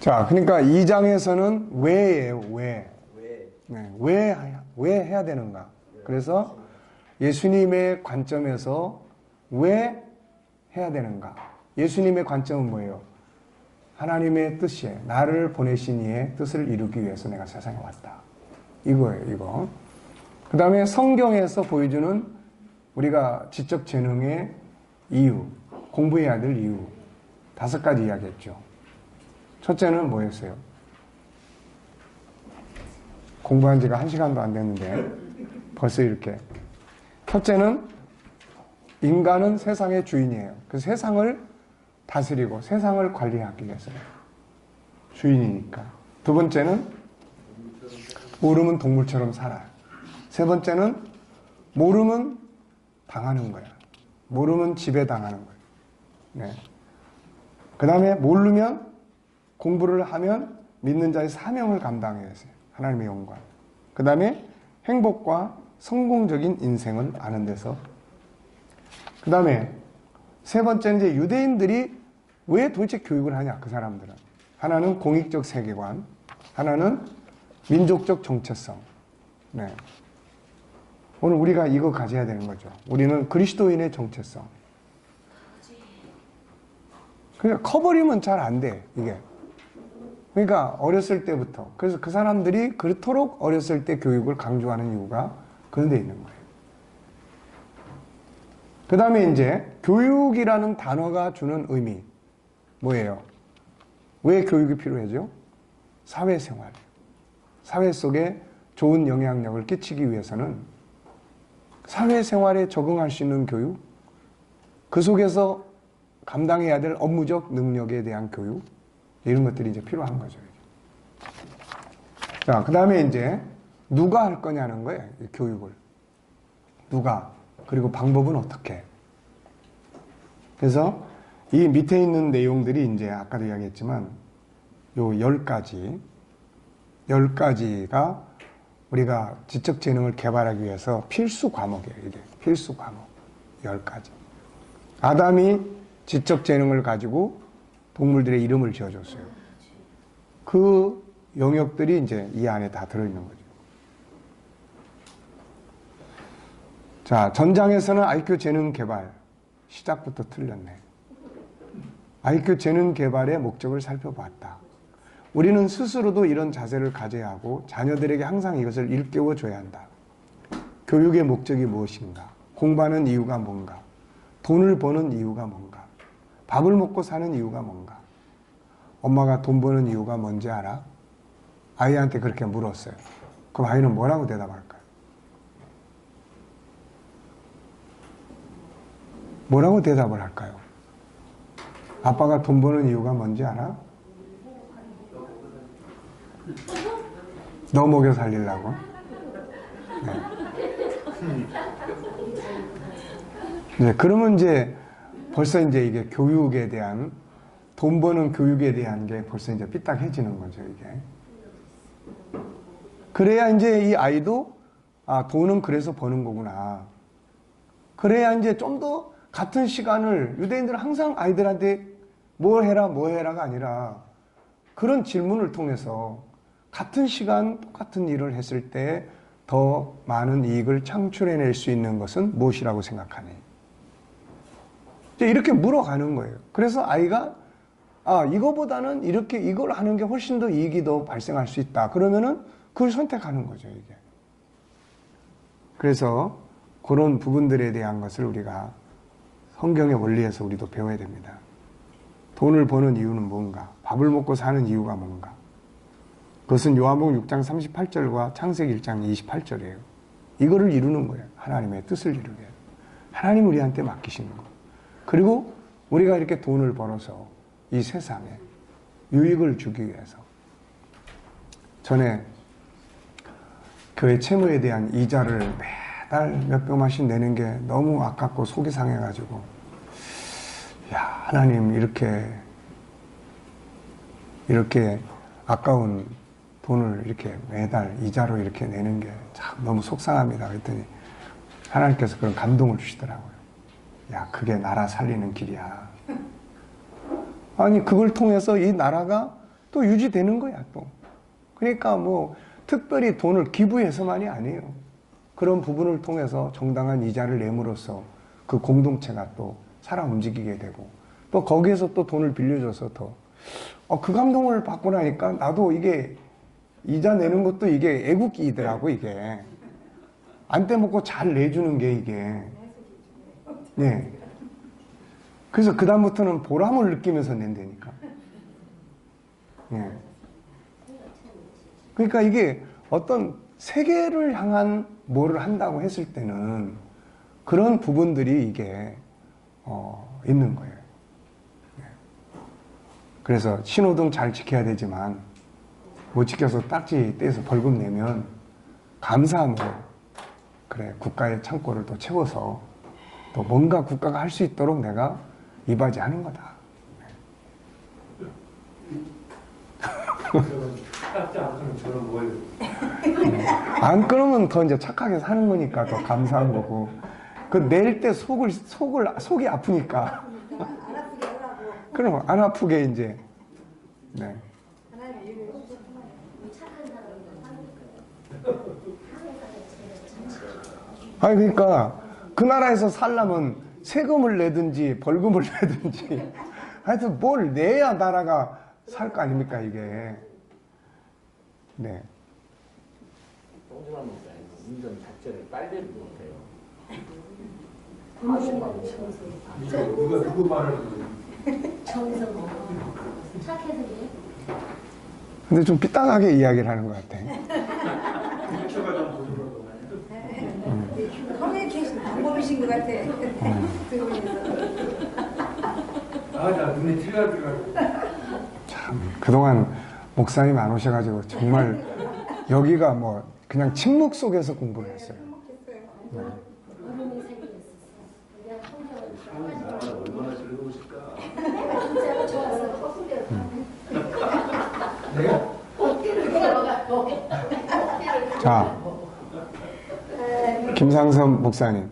자, 그러니까 2장에서는 왜예요, 왜. 네, 왜 해야 되는가. 그래서 예수님의 관점에서 왜 해야 되는가. 예수님의 관점은 뭐예요? 하나님의 뜻이에요. 나를 보내신 이의 뜻을 이루기 위해서 내가 세상에 왔다. 이거예요, 이거. 그 다음에 성경에서 보여주는 우리가 지적 재능의 이유, 공부해야 될 이유, 5가지 이야기했죠. 첫째는 뭐였어요? 공부한 지가 1시간도 안 됐는데 벌써 이렇게. 첫째는 인간은 세상의 주인이에요. 그 세상을 다스리고 세상을 관리하기 위해서요. 주인이니까. 두 번째는 모르면 동물처럼 살아요. 세 번째는 모르면 당하는 거야. 모르면 지배당하는 거예요. 네. 그 다음에 모르면 공부를 하면 믿는 자의 사명을 감당해야 해요. 하나님의 영광. 그 다음에 행복과 성공적인 인생을 아는 데서. 그 다음에 세 번째는 이제 유대인들이 왜 도대체 교육을 하냐, 그 사람들은. 하나는 공익적 세계관, 하나는 민족적 정체성. 네. 오늘 우리가 이거 가져야 되는 거죠. 우리는 그리스도인의 정체성. 그러니까 커버리면 잘 안 돼, 이게. 그러니까 어렸을 때부터. 그래서 그 사람들이 그토록 어렸을 때 교육을 강조하는 이유가 그런 데 있는 거예요. 그 다음에 이제 교육이라는 단어가 주는 의미 뭐예요? 왜 교육이 필요하죠? 사회생활. 사회 속에 좋은 영향력을 끼치기 위해서는 사회생활에 적응할 수 있는 교육, 그 속에서 감당해야 될 업무적 능력에 대한 교육, 이런 것들이 이제 필요한 거죠. 자, 그 다음에 이제 누가 할 거냐는 거예요, 이 교육을. 누가, 그리고 방법은 어떻게. 그래서 이 밑에 있는 내용들이 이제 아까도 이야기했지만 요 10가지가 우리가 지적 재능을 개발하기 위해서 필수 과목이에요. 이게 필수 과목 10가지. 아담이 지적 재능을 가지고 동물들의 이름을 지어줬어요. 그 영역들이 이제 이 안에 다 들어있는 거죠. 자, 전장에서는 IQ 재능 개발. 시작부터 틀렸네. IQ 재능 개발의 목적을 살펴봤다. 우리는 스스로도 이런 자세를 가져야 하고 자녀들에게 항상 이것을 일깨워 줘야 한다. 교육의 목적이 무엇인가? 공부하는 이유가 뭔가? 돈을 버는 이유가 뭔가? 밥을 먹고 사는 이유가 뭔가? 엄마가 돈 버는 이유가 뭔지 알아? 아이한테 그렇게 물었어요. 그럼 아이는 뭐라고 대답할까요? 뭐라고 대답을 할까요? 아빠가 돈 버는 이유가 뭔지 알아? 너 먹여 살리려고? 네. 그러면 이제 벌써 이제 이게 교육에 대한, 돈 버는 교육에 대한 게 벌써 이제 삐딱해지는 거죠, 이게. 그래야 이제 이 아이도, 아, 돈은 그래서 버는 거구나. 그래야 이제 좀 더 같은 시간을, 유대인들은 항상 아이들한테 뭐 해라가 아니라 그런 질문을 통해서 같은 시간 똑같은 일을 했을 때 더 많은 이익을 창출해낼 수 있는 것은 무엇이라고 생각하니? 이렇게 물어가는 거예요. 그래서 아이가 아, 이거보다는 이렇게 이걸 하는 게 훨씬 더 이익이 더 발생할 수 있다. 그러면은 그걸 선택하는 거죠, 이게. 그래서 그런 부분들에 대한 것을 우리가 성경의 원리에서 우리도 배워야 됩니다. 돈을 버는 이유는 뭔가? 밥을 먹고 사는 이유가 뭔가? 그것은 요한복음 6장 38절과 창세기 1장 28절이에요. 이거를 이루는 거예요. 하나님의 뜻을 이루게. 하나님 우리한테 맡기시는 거. 그리고 우리가 이렇게 돈을 벌어서 이 세상에 유익을 주기 위해서. 전에 교회 채무에 대한 이자를 매달 몇 백만씩 내는 게 너무 아깝고 속이 상해가지고, 야, 하나님 이렇게 아까운 돈을 이렇게 매달 이자로 이렇게 내는 게 참 너무 속상합니다. 그랬더니 하나님께서 그런 감동을 주시더라고요. 야, 그게 나라 살리는 길이야. 아니, 그걸 통해서 이 나라가 또 유지되는 거야, 또. 그러니까 뭐 특별히 돈을 기부해서만이 아니에요. 그런 부분을 통해서 정당한 이자를 내므로써 그 공동체가 또 살아 움직이게 되고, 또 거기에서 또 돈을 빌려줘서 더 그 감동을 받고 나니까 나도 이게 이자 내는 것도 이게 애국이더라고. 이게 안 떼먹고 잘 내주는 게 이게. 네. 그래서 그 다음부터는 보람을 느끼면서 낸다니까. 네. 그러니까 이게 어떤 세계를 향한 뭐를 한다고 했을 때는 그런 부분들이 이게 있는 거예요. 네. 그래서 신호등 잘 지켜야 되지만 못 지켜서 딱지 떼서 벌금 내면 감사함으로 그래 국가의 창고를 또 채워서 또 뭔가 국가가 할 수 있도록 내가 이바지하는 거다. 딱지 안 끊으면 저는 뭐예요? 안 끊으면 더 이제 착하게 사는 거니까 더 감사한 거고. 그 낼 때 속이 아프니까. 안 아프게 하라고. 그럼 안 아프게 이제. 네. 하나님 이름을 아니 그러니까 그 나라에서 살려면 세금을 내든지 벌금을 내든지 하여튼 뭘 내야 나라가 살 거 아닙니까 이게. 네. 똥지만 목사님 운전 자체를 빨대를 못해요. 누구 말을 정성 착해서 그래? 근데 좀 삐딱하게 이야기를 하는 것 같아. 휠체어가 좀 부드러워. 커뮤니케이션 방법이신 것 같아. 나 눈에 티가 들어가지고. 참 그동안 목사님 안 오셔가지고 정말 여기가 뭐 그냥 침묵 속에서 공부를 했어요. 네. 어른이 살기였었어. 내가 성경을 얼마나 즐거우실까. 진짜 좋아서 자, 김상선 목사님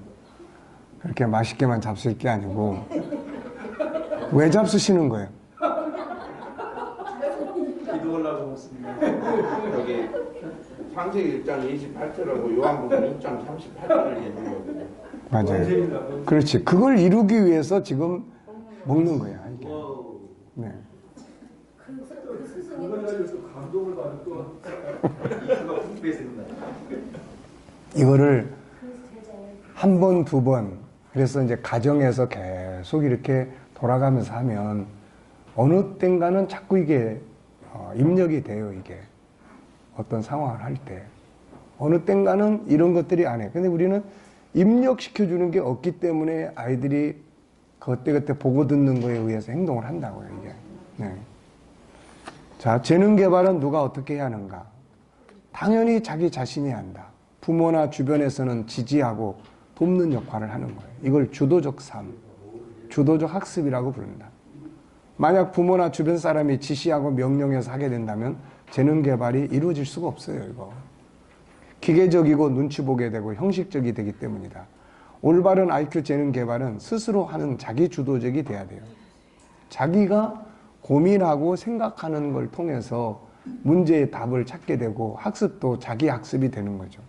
그렇게 맛있게만 잡수실 게 아니고 왜 잡수시는 거예요? 기도하려고 먹습니다. 여기 창세기 1장 28절하고 요한복음 6장 38절을 얘기하는 거거든요. 맞아요. 그렇지. 그걸 이루기 위해서 지금 먹는 거야 이게. 네. 그걸 가지고 감동을 받는 또 이유가 풍부해서 그런다. 이거를 한 번, 두 번, 그래서 이제 가정에서 계속 이렇게 돌아가면서 하면 어느 땐가는 자꾸 이게 입력이 돼요, 이게. 어떤 상황을 할 때. 어느 땐가는 이런 것들이 안 해. 근데 우리는 입력시켜주는 게 없기 때문에 아이들이 그때그때 보고 듣는 거에 의해서 행동을 한다고요, 이게. 네. 자, 재능 개발은 누가 어떻게 해야 하는가? 당연히 자기 자신이 한다. 부모나 주변에서는 지지하고 돕는 역할을 하는 거예요. 이걸 주도적 삶, 주도적 학습이라고 부른다. 만약 부모나 주변 사람이 지시하고 명령해서 하게 된다면 재능 개발이 이루어질 수가 없어요, 이거. 기계적이고 눈치 보게 되고 형식적이 되기 때문이다. 올바른 IQ 재능 개발은 스스로 하는 자기 주도적이 돼야 돼요. 자기가 고민하고 생각하는 걸 통해서 문제의 답을 찾게 되고 학습도 자기 학습이 되는 거죠.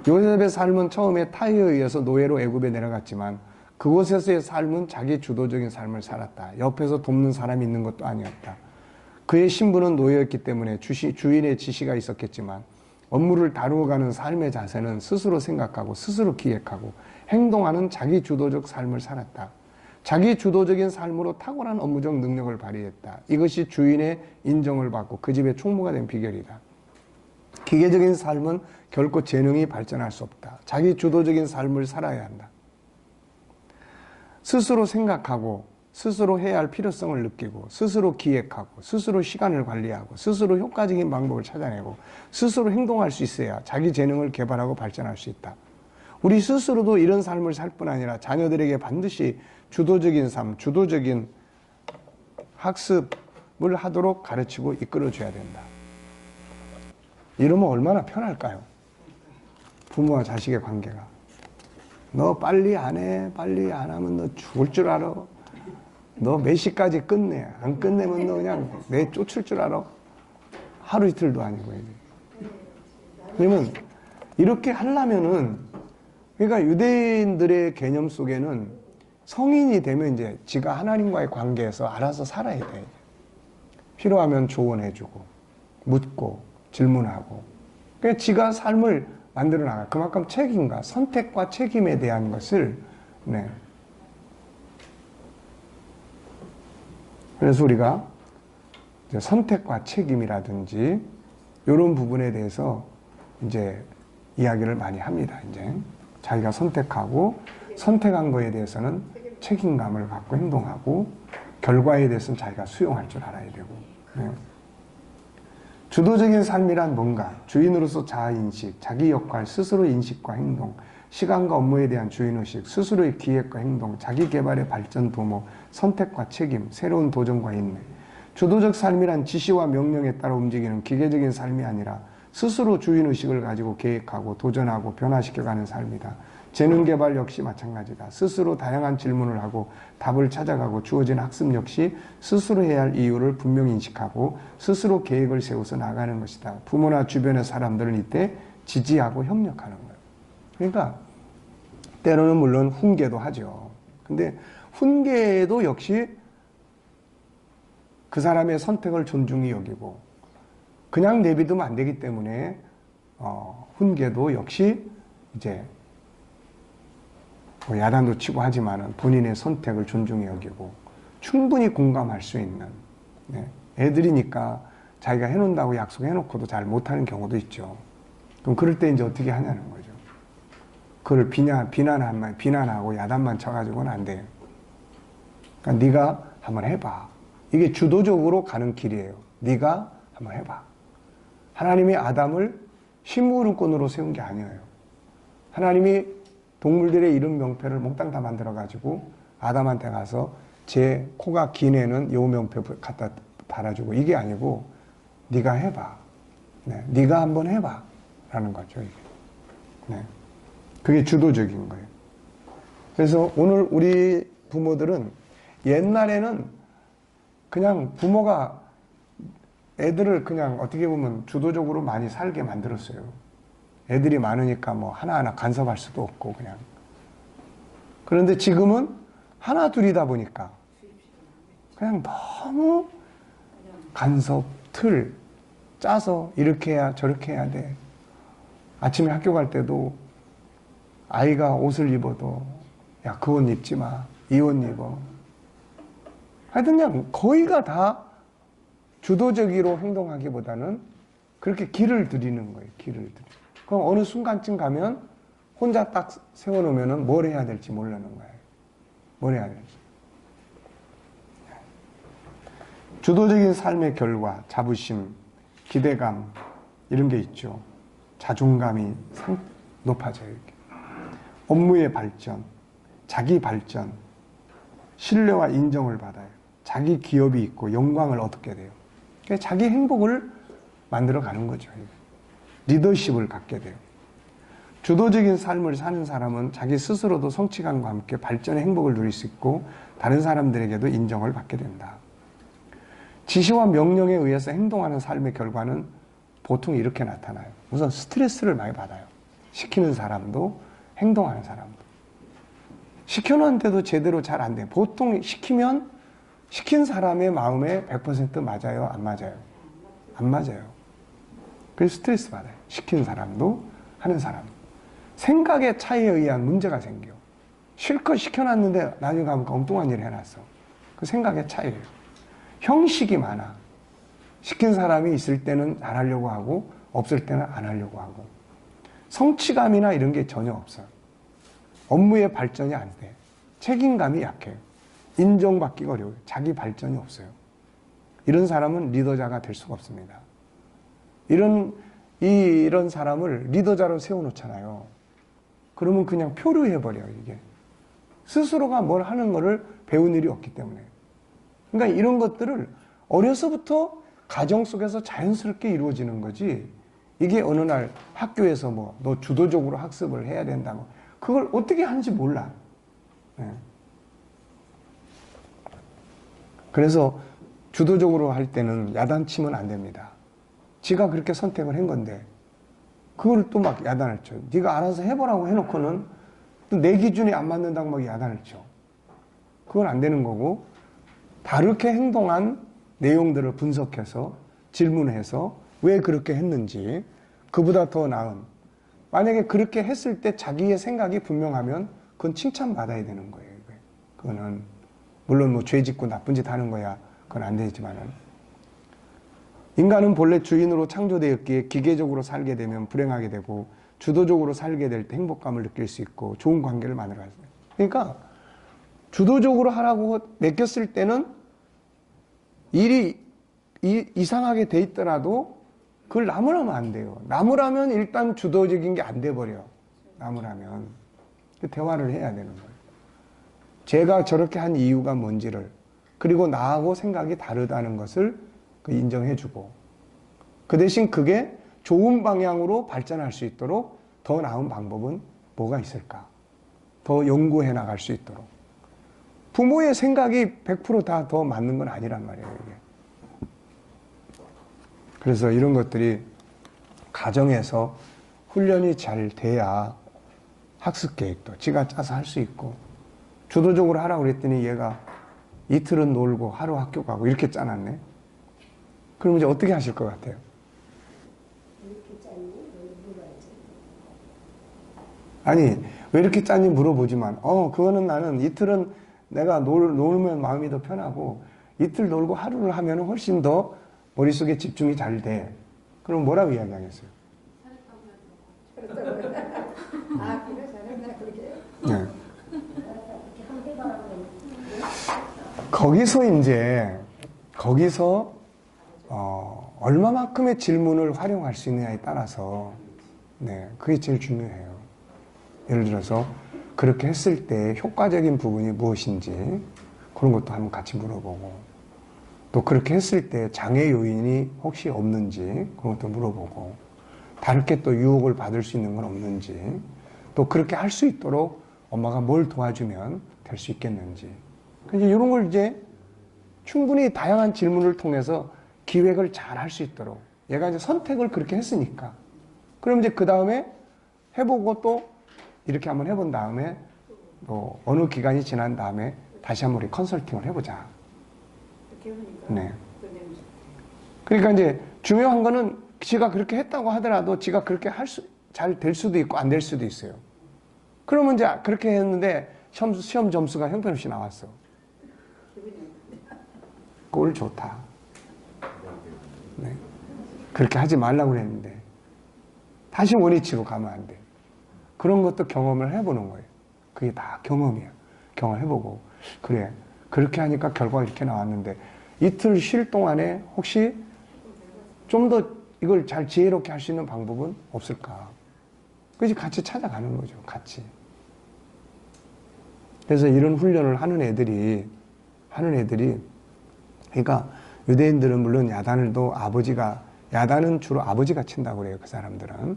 요셉의 삶은 처음에 타의에 의해서 노예로 애굽에 내려갔지만 그곳에서의 삶은 자기 주도적인 삶을 살았다. 옆에서 돕는 사람이 있는 것도 아니었다. 그의 신분은 노예였기 때문에 주인의 지시가 있었겠지만 업무를 다루어가는 삶의 자세는 스스로 생각하고 스스로 기획하고 행동하는 자기 주도적 삶을 살았다. 자기 주도적인 삶으로 탁월한 업무적 능력을 발휘했다. 이것이 주인의 인정을 받고 그 집의 총무가 된 비결이다. 기계적인 삶은 결코 재능이 발전할 수 없다. 자기 주도적인 삶을 살아야 한다. 스스로 생각하고 스스로 해야 할 필요성을 느끼고 스스로 기획하고 스스로 시간을 관리하고 스스로 효과적인 방법을 찾아내고 스스로 행동할 수 있어야 자기 재능을 개발하고 발전할 수 있다. 우리 스스로도 이런 삶을 살 뿐 아니라 자녀들에게 반드시 주도적인 삶, 주도적인 학습을 하도록 가르치고 이끌어줘야 된다. 이러면 얼마나 편할까요? 부모와 자식의 관계가. 너 빨리 안 해. 빨리 안 하면 너 죽을 줄 알아. 너 몇 시까지 끝내. 안 끝내면 너 그냥 내 쫓을 줄 알아? 하루 이틀도 아니고. 그러면 이렇게 하려면은, 그러니까 유대인들의 개념 속에는 성인이 되면 이제 지가 하나님과의 관계에서 알아서 살아야 돼. 필요하면 조언해주고, 묻고, 질문하고. 그러니까 지가 삶을 만들어 나가. 그만큼 책임과 선택과 책임에 대한 것을, 네. 그래서 우리가 이제 선택과 책임이라든지 이런 부분에 대해서 이제 이야기를 많이 합니다. 이제 자기가 선택하고 선택한 거에 대해서는 책임감을 갖고 행동하고 결과에 대해서는 자기가 수용할 줄 알아야 되고. 네. 주도적인 삶이란 뭔가? 주인으로서 자아인식, 자기 역할, 스스로 인식과 행동, 시간과 업무에 대한 주인의식, 스스로의 기획과 행동, 자기 개발의 발전 도모, 선택과 책임, 새로운 도전과 인내. 주도적 삶이란 지시와 명령에 따라 움직이는 기계적인 삶이 아니라 스스로 주인의식을 가지고 계획하고 도전하고 변화시켜가는 삶이다. 재능 개발 역시 마찬가지다. 스스로 다양한 질문을 하고 답을 찾아가고 주어진 학습 역시 스스로 해야 할 이유를 분명히 인식하고 스스로 계획을 세워서 나가는 것이다. 부모나 주변의 사람들은 이때 지지하고 협력하는 거예요. 그러니까 때로는 물론 훈계도 하죠. 근데 훈계도 역시 그 사람의 선택을 존중히 여기고 그냥 내비두면 안 되기 때문에 훈계도 역시 이제 뭐 야단도 치고 하지만은 본인의 선택을 존중히 여기고 충분히 공감할 수 있는, 네. 애들이니까 자기가 해놓는다고 약속해놓고도 잘 못하는 경우도 있죠. 그럼 그럴 때 이제 어떻게 하냐는 거죠. 그걸 비난하고 야단만 쳐가지고는 안 돼요. 그러니까 네가 한번 해봐. 이게 주도적으로 가는 길이에요. 네가 한번 해봐. 하나님이 아담을 심부름꾼으로 세운 게 아니에요. 하나님이 동물들의 이름 명패를 몽땅 다 만들어가지고 아담한테 가서 제 코가 긴 애는 요 명패 갖다 달아주고 이게 아니고 네가 해봐. 네, 네가 한번 해봐. 라는 거죠. 이게. 네. 그게 주도적인 거예요. 그래서 오늘 우리 부모들은 옛날에는 그냥 부모가 애들을 그냥 어떻게 보면 주도적으로 많이 살게 만들었어요. 애들이 많으니까 뭐 하나하나 간섭할 수도 없고 그냥. 그런데 지금은 하나 둘이다 보니까 그냥 너무 간섭, 틀 짜서 이렇게 해야 저렇게 해야 돼. 아침에 학교 갈 때도 아이가 옷을 입어도 야, 그 옷 입지 마. 이 옷 입어. 하여튼 그냥 거의가 다 주도적으로 행동하기보다는 그렇게 길을 들이는 거예요. 길을 들이는. 그럼 어느 순간쯤 가면 혼자 딱 세워놓으면 뭘 해야 될지 모르는 거예요. 뭘 해야 될지. 주도적인 삶의 결과, 자부심, 기대감 이런 게 있죠. 자존감이 높아져요. 이렇게. 업무의 발전, 자기 발전, 신뢰와 인정을 받아요. 자기 기업이 있고 영광을 얻게 돼요. 그러니까 자기 행복을 만들어 가는 거죠. 리더십을 갖게 돼요. 주도적인 삶을 사는 사람은 자기 스스로도 성취감과 함께 발전의 행복을 누릴 수 있고 다른 사람들에게도 인정을 받게 된다. 지시와 명령에 의해서 행동하는 삶의 결과는 보통 이렇게 나타나요. 우선 스트레스를 많이 받아요. 시키는 사람도 행동하는 사람도. 시켜놓은데도 제대로 잘 안 돼요. 보통 시키면 시킨 사람의 마음에 100% 맞아요? 안 맞아요? 안 맞아요. 그래서 스트레스 받아요. 시킨 사람도 하는 사람도. 생각의 차이에 의한 문제가 생겨. 실컷 시켜놨는데 나중에 가면 엉뚱한 일을 해놨어. 그 생각의 차이예요. 형식이 많아. 시킨 사람이 있을 때는 잘하려고 하고 없을 때는 안 하려고 하고. 성취감이나 이런 게 전혀 없어요. 업무의 발전이 안 돼. 책임감이 약해요. 인정받기가 어려워요. 자기 발전이 없어요. 이런 사람은 리더자가 될 수가 없습니다. 이런 사람을 리더자로 세워놓잖아요. 그러면 그냥 표류해버려요, 이게. 스스로가 뭘 하는 거를 배운 일이 없기 때문에. 그러니까 이런 것들을 어려서부터 가정 속에서 자연스럽게 이루어지는 거지, 이게 어느 날 학교에서 뭐, 너 주도적으로 학습을 해야 된다고. 그걸 어떻게 하는지 몰라. 네. 그래서 주도적으로 할 때는 야단치면 안 됩니다. 지가 그렇게 선택을 한 건데 그걸 또 막 야단을 쳐. 네가 알아서 해보라고 해놓고는 또 내 기준이 안 맞는다고 막 야단을 쳐. 그건 안 되는 거고, 다르게 행동한 내용들을 분석해서 질문해서 왜 그렇게 했는지, 그보다 더 나은, 만약에 그렇게 했을 때 자기의 생각이 분명하면 그건 칭찬받아야 되는 거예요. 그거는 물론 뭐 죄 짓고 나쁜 짓 하는 거야 그건 안 되지만은, 인간은 본래 주인으로 창조되었기에 기계적으로 살게 되면 불행하게 되고, 주도적으로 살게 될 때 행복감을 느낄 수 있고 좋은 관계를 만들어 가요. 그러니까 주도적으로 하라고 맡겼을 때는 일이 이상하게 돼 있더라도 그걸 나무라면 안 돼요. 나무라면 일단 주도적인 게 안 돼 버려. 나무라면 대화를 해야 되는 거예요. 제가 저렇게 한 이유가 뭔지를, 그리고 나하고 생각이 다르다는 것을 인정해주고, 그 대신 그게 좋은 방향으로 발전할 수 있도록 더 나은 방법은 뭐가 있을까? 더 연구해 나갈 수 있도록. 부모의 생각이 100% 다 더 맞는 건 아니란 말이에요, 이게. 그래서 이런 것들이 가정에서 훈련이 잘 돼야 학습 계획도 지가 짜서 할 수 있고, 주도적으로 하라고 그랬더니 얘가 이틀은 놀고 하루 학교 가고 이렇게 짜놨네. 그럼 이제 어떻게 하실 것 같아요? 이렇게 짰니? 물어봐야지. 아니, 왜 이렇게 짰니 물어보지만, 그거는 나는 이틀은 내가 놀면 마음이 더 편하고, 이틀 놀고 하루를 하면 훨씬 더 머릿속에 집중이 잘 돼. 그럼 뭐라고 이야기하겠어요? 아, 그래 잘했나 그렇게. 네. 이렇게 한번 해봐라고 했는데. 거기서 얼마만큼의 질문을 활용할 수 있느냐에 따라서, 네, 그게 제일 중요해요. 예를 들어서 그렇게 했을 때 효과적인 부분이 무엇인지 그런 것도 한번 같이 물어보고, 또 그렇게 했을 때 장애 요인이 혹시 없는지 그런 것도 물어보고, 다르게 또 유혹을 받을 수 있는 건 없는지, 또 그렇게 할 수 있도록 엄마가 뭘 도와주면 될 수 있겠는지, 이런 걸 이제 충분히 다양한 질문을 통해서 기획을 잘 할 수 있도록. 얘가 이제 선택을 그렇게 했으니까. 그럼 이제 그 다음에 해보고 또 이렇게 한번 해본 다음에 또 어느 기간이 지난 다음에 다시 한번 우리 컨설팅을 해보자. 그렇게 하니까. 네. 그러니까 이제 중요한 거는 지가 그렇게 했다고 하더라도 지가 그렇게 잘 될 수도 있고 안 될 수도 있어요. 그러면 이제 그렇게 했는데 시험 점수가 형편없이 나왔어. 꼴 좋다. 네. 그렇게 하지 말라고 그랬는데 다시 원위치로 가면 안 돼. 그런 것도 경험을 해보는 거예요. 그게 다 경험이야. 경험해보고, 그래, 그렇게 하니까 결과가 이렇게 나왔는데 이틀 쉴 동안에 혹시 좀 더 이걸 잘 지혜롭게 할 수 있는 방법은 없을까? 그래서 같이 찾아가는 거죠. 같이. 그래서 이런 훈련을 하는 애들이 그러니까 유대인들은 물론 야단은 주로 아버지가 친다고 그래요. 그 사람들은.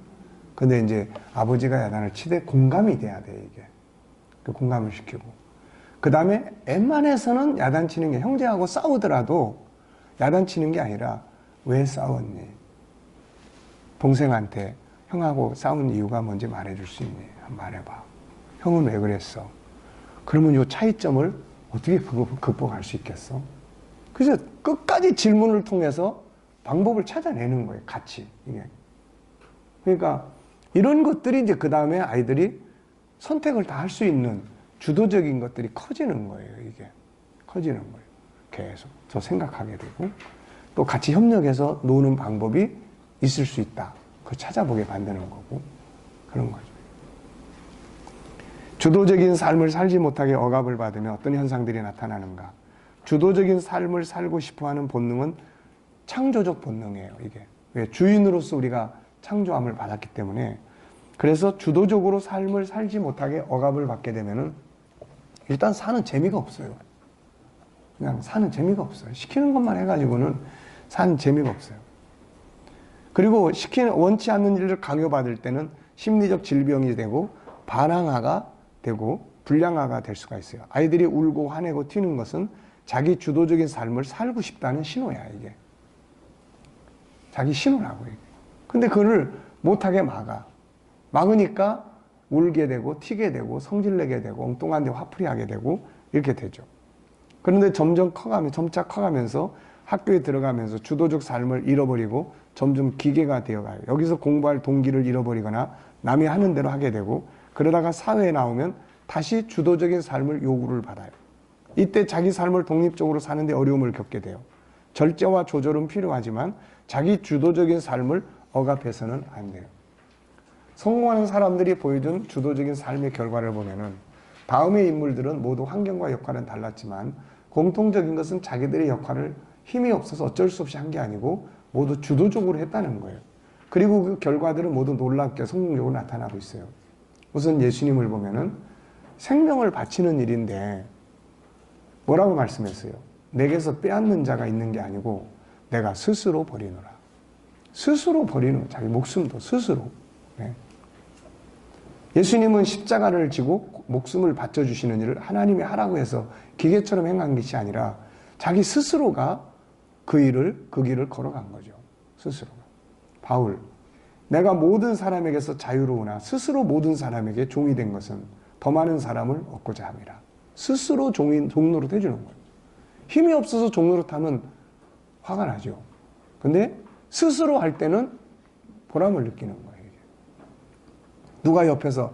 근데 이제 아버지가 야단을 치되 공감이 돼야 돼, 이게. 그 공감을 시키고. 그 다음에 웬만해서는 야단 치는 게, 형제하고 싸우더라도 야단 치는 게 아니라 왜 싸웠니? 동생한테 형하고 싸운 이유가 뭔지 말해줄 수 있니? 말해봐. 형은 왜 그랬어? 그러면 이 차이점을 어떻게 극복할 수 있겠어? 그래서 끝까지 질문을 통해서 방법을 찾아내는 거예요. 같이. 이게. 그러니까 이런 것들이 이제 그 다음에 아이들이 선택을 다 할 수 있는 주도적인 것들이 커지는 거예요. 이게. 커지는 거예요. 계속. 더 생각하게 되고, 또 같이 협력해서 노는 방법이 있을 수 있다. 그걸 찾아보게 만드는 거고, 그런 거죠. 주도적인 삶을 살지 못하게 억압을 받으면 어떤 현상들이 나타나는가? 주도적인 삶을 살고 싶어 하는 본능은 창조적 본능이에요, 이게. 왜? 주인으로서 우리가 창조함을 받았기 때문에. 그래서 주도적으로 삶을 살지 못하게 억압을 받게 되면은 일단 사는 재미가 없어요. 그냥 사는 재미가 없어요. 시키는 것만 해가지고는 사는 재미가 없어요. 그리고 원치 않는 일을 강요받을 때는 심리적 질병이 되고 반항아가 되고 불량아가 될 수가 있어요. 아이들이 울고 화내고 튀는 것은 자기 주도적인 삶을 살고 싶다는 신호야, 이게. 자기 신호라고, 이게. 근데 그를 못하게 막아. 막으니까 울게 되고, 튀게 되고, 성질내게 되고, 엉뚱한 데 화풀이 하게 되고, 이렇게 되죠. 그런데 점차 커가면서 학교에 들어가면서 주도적 삶을 잃어버리고 점점 기계가 되어가요. 여기서 공부할 동기를 잃어버리거나 남이 하는 대로 하게 되고, 그러다가 사회에 나오면 다시 주도적인 삶을 요구를 받아요. 이때 자기 삶을 독립적으로 사는데 어려움을 겪게 돼요. 절제와 조절은 필요하지만 자기 주도적인 삶을 억압해서는 안 돼요. 성공하는 사람들이 보여준 주도적인 삶의 결과를 보면은 다음의 인물들은 모두 환경과 역할은 달랐지만 공통적인 것은 자기들의 역할을 힘이 없어서 어쩔 수 없이 한 게 아니고 모두 주도적으로 했다는 거예요. 그리고 그 결과들은 모두 놀랍게 성공적으로 나타나고 있어요. 우선 예수님을 보면은 생명을 바치는 일인데 뭐라고 말씀했어요? 내게서 빼앗는 자가 있는 게 아니고 내가 스스로 버리노라. 스스로 버리는, 자기 목숨도 스스로. 네. 예수님은 십자가를 지고 목숨을 바쳐주시는 일을 하나님이 하라고 해서 기계처럼 행한 것이 아니라 자기 스스로가 그 길을 걸어간 거죠. 스스로가. 바울, 내가 모든 사람에게서 자유로우나 스스로 모든 사람에게 종이 된 것은 더 많은 사람을 얻고자 함이라. 스스로 종노릇 해주는 거예요. 힘이 없어서 종노릇 하면 화가 나죠. 근데 스스로 할 때는 보람을 느끼는 거예요. 누가 옆에서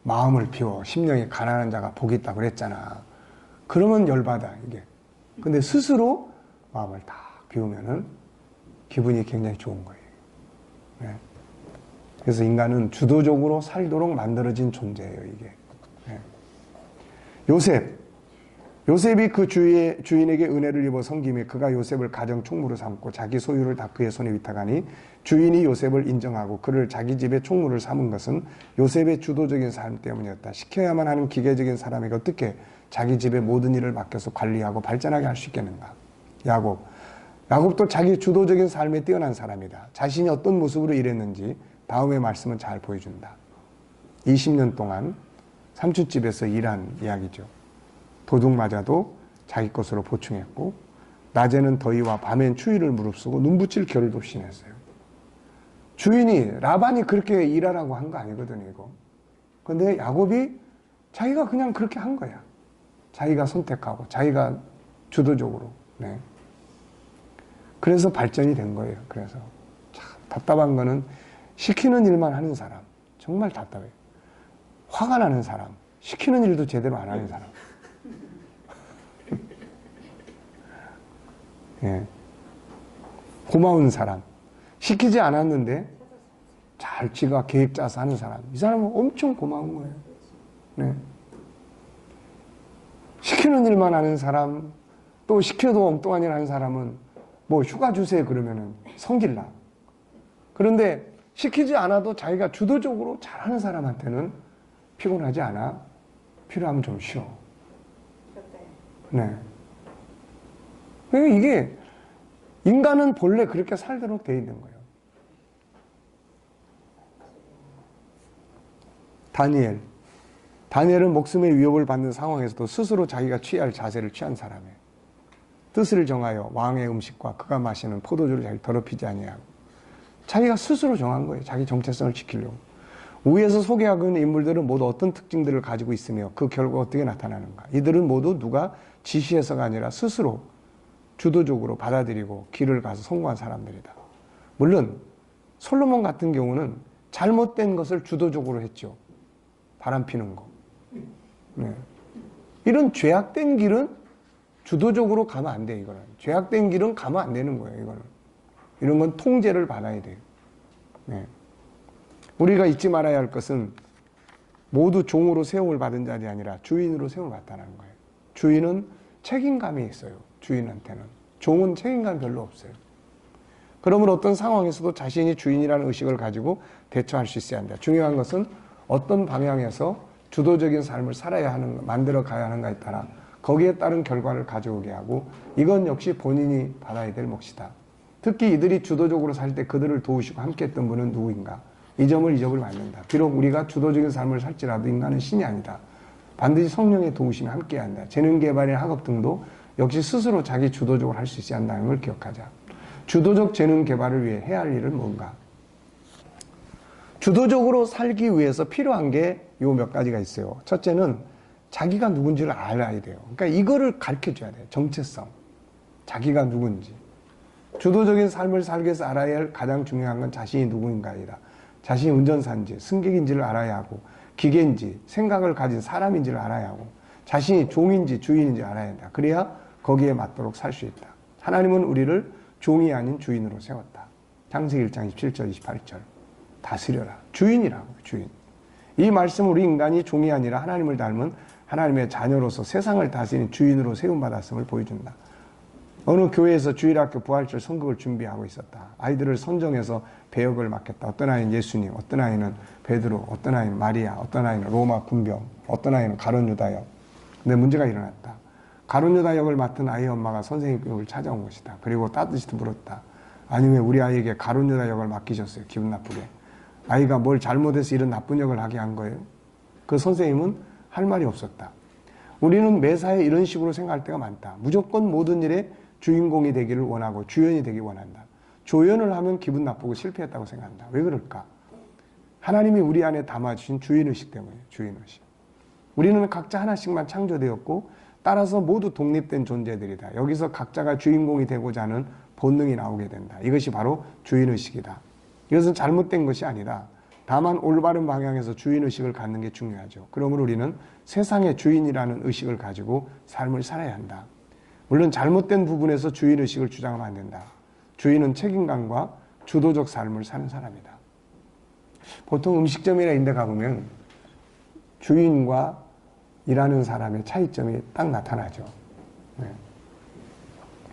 마음을 비워 심령이 가난한 자가 복이 있다 그랬잖아. 그러면 열받아 이게. 근데 스스로 마음을 다 비우면은 기분이 굉장히 좋은 거예요. 네. 그래서 인간은 주도적으로 살도록 만들어진 존재예요, 이게. 네. 요셉이 그 주인에게 은혜를 입어 섬김에 그가 요셉을 가정 총무로 삼고 자기 소유를 다 그의 손에 위탁하니 주인이 요셉을 인정하고 그를 자기 집의 총무를 삼은 것은 요셉의 주도적인 삶 때문이었다. 시켜야만 하는 기계적인 사람에게 어떻게 자기 집의 모든 일을 맡겨서 관리하고 발전하게 할 수 있겠는가. 야곱도 자기 주도적인 삶에 뛰어난 사람이다. 자신이 어떤 모습으로 일했는지 다음의 말씀은 잘 보여준다. 20년 동안 삼촌집에서 일한 이야기죠. 도둑 맞아도 자기 것으로 보충했고 낮에는 더위와 밤엔 추위를 무릅쓰고 눈붙일 겨를도 없이 지냈어요. 주인이 라반이 그렇게 일하라고 한 거 아니거든요, 이거. 근데 야곱이 자기가 그냥 그렇게 한 거야. 자기가 선택하고 자기가 주도적으로. 네. 그래서 발전이 된 거예요. 그래서 참 답답한 거는 시키는 일만 하는 사람 정말 답답해요. 화가 나는 사람, 시키는 일도 제대로 안 하는 사람. 예. 고마운 사람, 시키지 않았는데 잘 지가 계획 짜서 하는 사람, 이 사람은 엄청 고마운 거예요. 네. 시키는 일만 하는 사람, 또 시켜도 엉뚱한 일 하는 사람은 뭐 휴가 주세요 그러면은 성질나. 그런데 시키지 않아도 자기가 주도적으로 잘하는 사람한테는 피곤하지 않아. 필요하면 좀 쉬어. 네. 이게 인간은 본래 그렇게 살도록 되어 있는 거예요. 다니엘은 목숨의 위협을 받는 상황에서도 스스로 자기가 취할 자세를 취한 사람이에요. 뜻을 정하여 왕의 음식과 그가 마시는 포도주를 자기 더럽히지 아니하고 자기가 스스로 정한 거예요. 자기 정체성을 지키려고. 위에서 소개하고 있는 인물들은 모두 어떤 특징들을 가지고 있으며 그 결과가 어떻게 나타나는가. 이들은 모두 누가 지시해서가 아니라 스스로 주도적으로 받아들이고 길을 가서 성공한 사람들이다. 물론 솔로몬 같은 경우는 잘못된 것을 주도적으로 했죠. 바람 피는 거. 네. 이런 죄악된 길은 주도적으로 가면 안 돼, 이거는. 죄악된 길은 가면 안 되는 거예요, 이거는. 이런 건 통제를 받아야 돼요. 네. 우리가 잊지 말아야 할 것은 모두 종으로 세움을 받은 자들이 아니라 주인으로 세움을 받다는 거예요. 주인은 책임감이 있어요. 주인한테는. 종은 책임감이 별로 없어요. 그러므로 어떤 상황에서도 자신이 주인이라는 의식을 가지고 대처할 수 있어야 한다. 중요한 것은 어떤 방향에서 주도적인 삶을 만들어 가야 하는가에 따라 거기에 따른 결과를 가져오게 하고 이건 역시 본인이 받아야 될 몫이다. 특히 이들이 주도적으로 살 때 그들을 도우시고 함께했던 분은 누구인가? 이 점을 잊어버리면 안 된다. 비록 우리가 주도적인 삶을 살지라도 인간은 신이 아니다. 반드시 성령의 도우심이 함께해야 한다. 재능 개발의 학업 등도 역시 스스로 자기 주도적으로 할 수 있어야 한다는 걸 기억하자. 주도적 재능 개발을 위해 해야 할 일은 뭔가? 주도적으로 살기 위해서 필요한 게 요 몇 가지가 있어요. 첫째는 자기가 누군지를 알아야 돼요. 그러니까 이거를 가르쳐 줘야 돼요. 정체성. 자기가 누군지. 주도적인 삶을 살기 위해서 알아야 할 가장 중요한 건 자신이 누구인가이다. 자신이 운전사인지 승객인지를 알아야 하고 기계인지 생각을 가진 사람인지를 알아야 하고 자신이 종인지 주인인지 알아야 한다. 그래야 거기에 맞도록 살 수 있다. 하나님은 우리를 종이 아닌 주인으로 세웠다. 창세기 1장 27절 28절 다스려라. 주인이라고 주인. 이 말씀은 우리 인간이 종이 아니라 하나님을 닮은 하나님의 자녀로서 세상을 다스리는 주인으로 세움받았음을 보여준다. 어느 교회에서 주일학교 부활절 선곡을 준비하고 있었다. 아이들을 선정해서 배역을 맡겠다. 어떤 아이는 예수님, 어떤 아이는 베드로, 어떤 아이는 마리아, 어떤 아이는 로마 군병, 어떤 아이는 가룟 유다 역. 근데 문제가 일어났다. 가룟 유다 역을 맡은 아이의 엄마가 선생님을 찾아온 것이다. 그리고 따뜻히 물었다. 아니 왜 우리 아이에게 가룟 유다 역을 맡기셨어요? 기분 나쁘게. 아이가 뭘 잘못해서 이런 나쁜 역을 하게 한 거예요? 그 선생님은 할 말이 없었다. 우리는 매사에 이런 식으로 생각할 때가 많다. 무조건 모든 일에 주인공이 되기를 원하고 주연이 되기 원한다. 조연을 하면 기분 나쁘고 실패했다고 생각한다. 왜 그럴까? 하나님이 우리 안에 담아주신 주인의식 때문이에요. 주인의식. 우리는 각자 하나씩만 창조되었고 따라서 모두 독립된 존재들이다. 여기서 각자가 주인공이 되고자 하는 본능이 나오게 된다. 이것이 바로 주인의식이다. 이것은 잘못된 것이 아니다. 다만 올바른 방향에서 주인의식을 갖는 게 중요하죠. 그러므로 우리는 세상의 주인이라는 의식을 가지고 삶을 살아야 한다. 물론 잘못된 부분에서 주인의식을 주장하면 안 된다. 주인은 책임감과 주도적 삶을 사는 사람이다. 보통 음식점이나 이런 데 가보면 주인과 일하는 사람의 차이점이 딱 나타나죠. 네.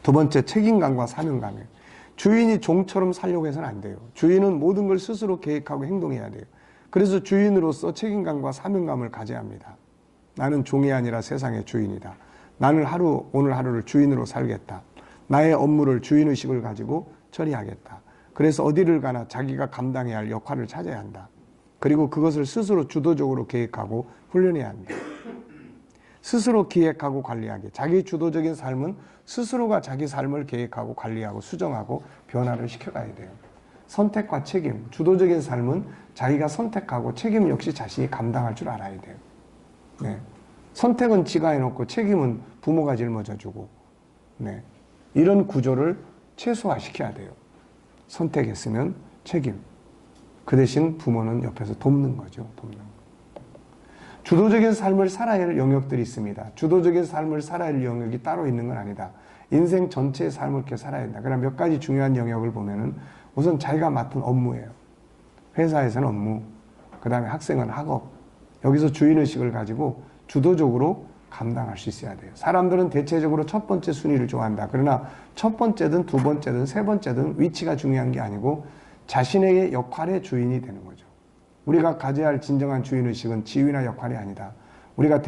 두 번째, 책임감과 사명감이에요. 주인이 종처럼 살려고 해서는 안 돼요. 주인은 모든 걸 스스로 계획하고 행동해야 돼요. 그래서 주인으로서 책임감과 사명감을 가져야 합니다. 나는 종이 아니라 세상의 주인이다. 나는 오늘 하루를 주인으로 살겠다. 나의 업무를 주인의식을 가지고 처리하겠다. 그래서 어디를 가나 자기가 감당해야 할 역할을 찾아야 한다. 그리고 그것을 스스로 주도적으로 계획하고 훈련해야 한다. 스스로 기획하고 관리하기. 자기 주도적인 삶은 스스로가 자기 삶을 계획하고 관리하고 수정하고 변화를 시켜가야 돼요. 선택과 책임. 주도적인 삶은 자기가 선택하고 책임 역시 자신이 감당할 줄 알아야 돼요. 네. 선택은 지가 해놓고 책임은 부모가 짊어져주고, 네. 이런 구조를 최소화시켜야 돼요. 선택했으면 책임. 그 대신 부모는 옆에서 돕는 거죠. 돕는 거. 주도적인 삶을 살아야 할 영역들이 있습니다. 주도적인 삶을 살아야 할 영역이 따로 있는 건 아니다. 인생 전체의 삶을 이렇게 살아야 된다. 그러나 몇 가지 중요한 영역을 보면은 우선 자기가 맡은 업무예요. 회사에서는 업무, 그 다음에 학생은 학업. 여기서 주인의식을 가지고 주도적으로 감당할 수 있어야 돼요. 사람들은 대체적으로 첫 번째 순위를 좋아한다. 그러나 첫 번째든 두 번째든 세 번째든 위치가 중요한 게 아니고 자신의 역할의 주인이 되는 거죠. 우리가 가져야 할 진정한 주인의식은 지위나 역할이 아니다. 우리가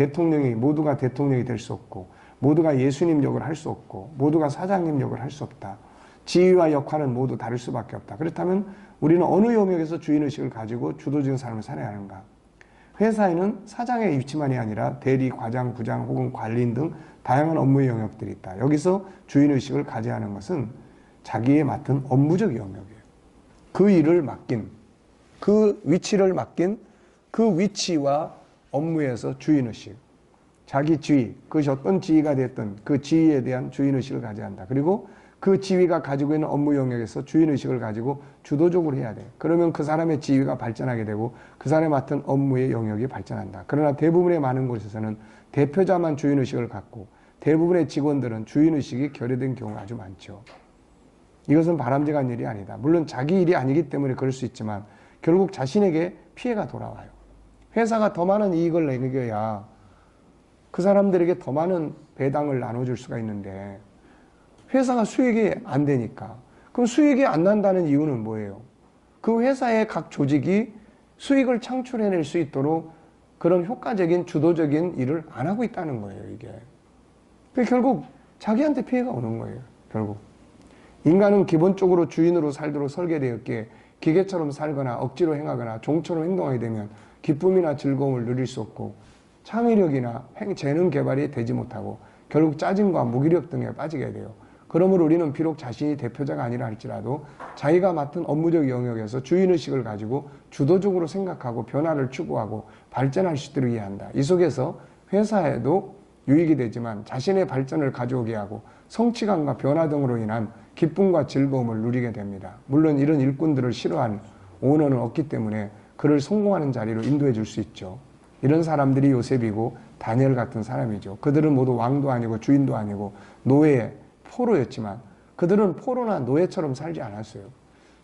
모두가 대통령이 될 수 없고, 모두가 예수님 역을 할 수 없고, 모두가 사장님 역을 할 수 없다. 지위와 역할은 모두 다를 수밖에 없다. 그렇다면 우리는 어느 영역에서 주인의식을 가지고 주도적인 삶을 살아야 하는가? 회사에는 사장의 위치만이 아니라 대리, 과장, 부장 혹은 관리인 등 다양한 업무의 영역들이 있다. 여기서 주인의식을 가져야 하는 것은 자기의 맡은 업무적 영역이에요. 그 일을 맡긴, 그 위치를 맡긴 그 위치와 업무에서 주인의식, 자기 지위, 그것이 어떤 지위가 됐든 그 지위에 대한 주인의식을 가져야 한다. 그리고 그 지위가 가지고 있는 업무 영역에서 주인의식을 가지고 주도적으로 해야 돼. 그러면 그 사람의 지위가 발전하게 되고 그 사람이 맡은 업무의 영역이 발전한다. 그러나 대부분의 많은 곳에서는 대표자만 주인의식을 갖고 대부분의 직원들은 주인의식이 결여된 경우가 아주 많죠. 이것은 바람직한 일이 아니다. 물론 자기 일이 아니기 때문에 그럴 수 있지만 결국 자신에게 피해가 돌아와요. 회사가 더 많은 이익을 내겨야 그 사람들에게 더 많은 배당을 나눠줄 수가 있는데 회사가 수익이 안 되니까. 그럼 수익이 안 난다는 이유는 뭐예요? 그 회사의 각 조직이 수익을 창출해낼 수 있도록 그런 효과적인 주도적인 일을 안 하고 있다는 거예요, 이게. 결국 자기한테 피해가 오는 거예요, 결국. 인간은 기본적으로 주인으로 살도록 설계되었기에 기계처럼 살거나 억지로 행하거나 종처럼 행동하게 되면 기쁨이나 즐거움을 누릴 수 없고 창의력이나 재능 개발이 되지 못하고 결국 짜증과 무기력 등에 빠지게 돼요. 그러므로 우리는 비록 자신이 대표자가 아니라 할지라도 자기가 맡은 업무적 영역에서 주인의식을 가지고 주도적으로 생각하고 변화를 추구하고 발전할 수 있도록 이해한다. 이 속에서 회사에도 유익이 되지만 자신의 발전을 가져오게 하고 성취감과 변화 등으로 인한 기쁨과 즐거움을 누리게 됩니다. 물론 이런 일꾼들을 싫어하는 오너는 없기 때문에 그를 성공하는 자리로 인도해 줄 수 있죠. 이런 사람들이 요셉이고 다니엘 같은 사람이죠. 그들은 모두 왕도 아니고 주인도 아니고 노예의 포로였지만 그들은 포로나 노예처럼 살지 않았어요.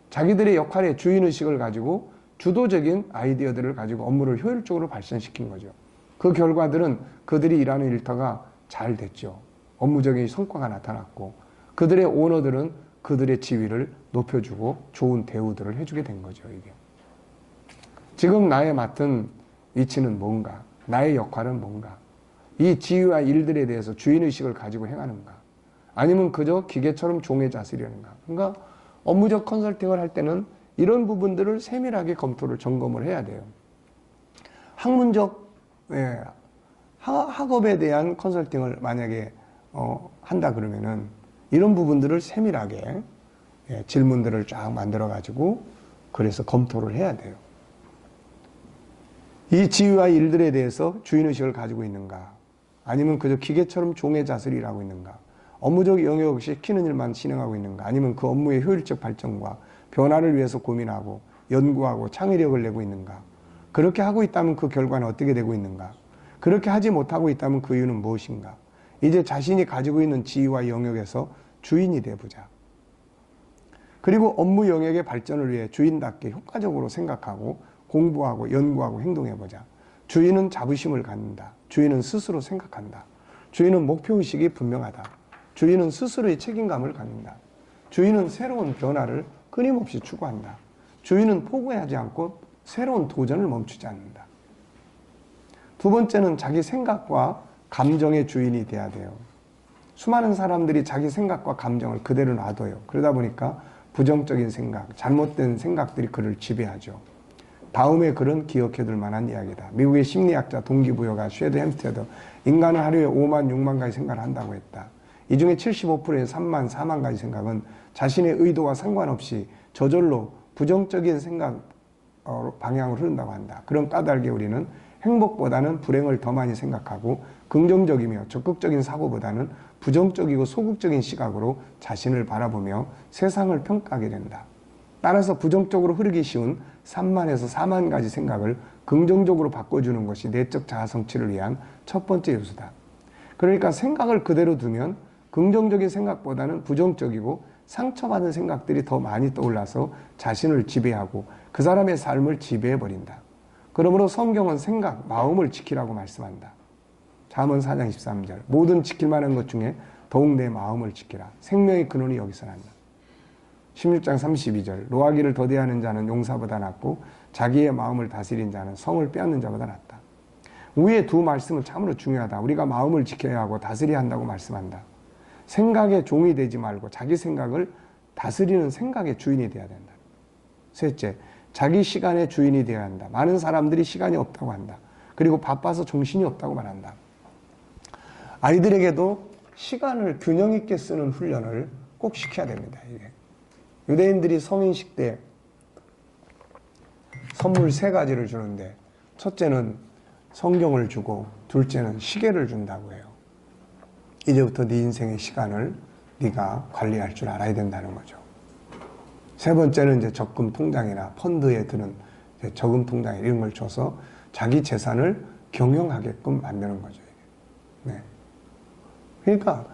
자기들의 역할의 주인의식을 가지고 주도적인 아이디어들을 가지고 업무를 효율적으로 발전시킨 거죠. 그 결과들은 그들이 일하는 일터가 잘 됐죠. 업무적인 성과가 나타났고 그들의 오너들은 그들의 지위를 높여주고 좋은 대우들을 해주게 된 거죠. 이게. 지금 나의 맡은 위치는 뭔가? 나의 역할은 뭔가? 이 지위와 일들에 대해서 주인의식을 가지고 행하는가? 아니면 그저 기계처럼 종의 자세려는가? 그러니까 업무적 컨설팅을 할 때는 이런 부분들을 세밀하게 검토를 점검을 해야 돼요. 학문적 학업에 대한 컨설팅을 만약에 한다 그러면은 이런 부분들을 세밀하게 질문들을 쫙 만들어 가지고 그래서 검토를 해야 돼요. 이 지위와 일들에 대해서 주인의식을 가지고 있는가? 아니면 그저 기계처럼 종의 자세를 일하고 있는가? 업무적 영역 없이 시키는 일만 진행하고 있는가? 아니면 그 업무의 효율적 발전과 변화를 위해서 고민하고 연구하고 창의력을 내고 있는가? 그렇게 하고 있다면 그 결과는 어떻게 되고 있는가? 그렇게 하지 못하고 있다면 그 이유는 무엇인가? 이제 자신이 가지고 있는 지위와 영역에서 주인이 돼보자. 그리고 업무 영역의 발전을 위해 주인답게 효과적으로 생각하고 공부하고 연구하고 행동해보자. 주인은 자부심을 갖는다. 주인은 스스로 생각한다. 주인은 목표의식이 분명하다. 주인은 스스로의 책임감을 갖는다. 주인은 새로운 변화를 끊임없이 추구한다. 주인은 포기하지 않고 새로운 도전을 멈추지 않는다. 두 번째는 자기 생각과 감정의 주인이 돼야 돼요. 수많은 사람들이 자기 생각과 감정을 그대로 놔둬요. 그러다 보니까 부정적인 생각, 잘못된 생각들이 그를 지배하죠. 다음에 글은 기억해둘 만한 이야기다. 미국의 심리학자 동기부여가 쉐드 햄스테드, 인간은 하루에 5만, 6만 가지 생각을 한다고 했다. 이 중에 75%의 3만, 4만 가지 생각은 자신의 의도와 상관없이 저절로 부정적인 생각 방향으로 흐른다고 한다. 그런 까닭에 우리는 행복보다는 불행을 더 많이 생각하고 긍정적이며 적극적인 사고보다는 부정적이고 소극적인 시각으로 자신을 바라보며 세상을 평가하게 된다. 따라서 부정적으로 흐르기 쉬운 3만에서 4만 가지 생각을 긍정적으로 바꿔주는 것이 내적 자아 성취를 위한 첫 번째 요소다. 그러니까 생각을 그대로 두면 긍정적인 생각보다는 부정적이고 상처받은 생각들이 더 많이 떠올라서 자신을 지배하고 그 사람의 삶을 지배해버린다. 그러므로 성경은 생각, 마음을 지키라고 말씀한다. 잠언 4장 13절 모든 지킬 만한 것 중에 더욱 내 마음을 지키라. 생명의 근원이 여기서 난다. 16장 32절 노하기를 더디하는 자는 용사보다 낫고 자기의 마음을 다스린 자는 성을 빼앗는 자보다 낫다. 위의 두 말씀은 참으로 중요하다. 우리가 마음을 지켜야 하고 다스려야 한다고 말씀한다. 생각의 종이 되지 말고 자기 생각을 다스리는 생각의 주인이 되어야 된다. 셋째, 자기 시간의 주인이 되어야 한다. 많은 사람들이 시간이 없다고 한다. 그리고 바빠서 정신이 없다고 말한다. 아이들에게도 시간을 균형 있게 쓰는 훈련을 꼭 시켜야 됩니다. 이게. 유대인들이 성인식 때 선물 3가지를 주는데 첫째는 성경을 주고 둘째는 시계를 준다고 해요. 이제부터 네 인생의 시간을 네가 관리할 줄 알아야 된다는 거죠. 세 번째는 이제 적금 통장이나 펀드에 드는 저금 통장 이런 걸 줘서 자기 재산을 경영하게끔 만드는 거죠. 네. 그러니까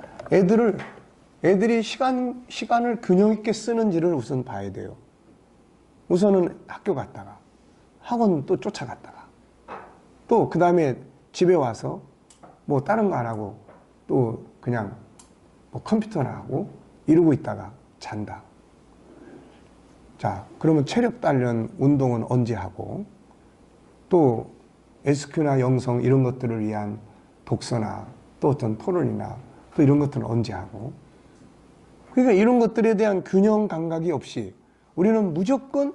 애들이 시간을 균형 있게 쓰는지를 우선 봐야 돼요. 우선은 학교 갔다가 학원 또 쫓아갔다가 또 그 다음에 집에 와서 뭐 다른 거 안 하고 또 그냥 뭐 컴퓨터나 하고 이러고 있다가 잔다. 자, 그러면 체력 단련 운동은 언제 하고 또 SQ나 영성 이런 것들을 위한 독서나 또 어떤 토론이나 또 이런 것들은 언제 하고 그러니까 이런 것들에 대한 균형 감각이 없이 우리는 무조건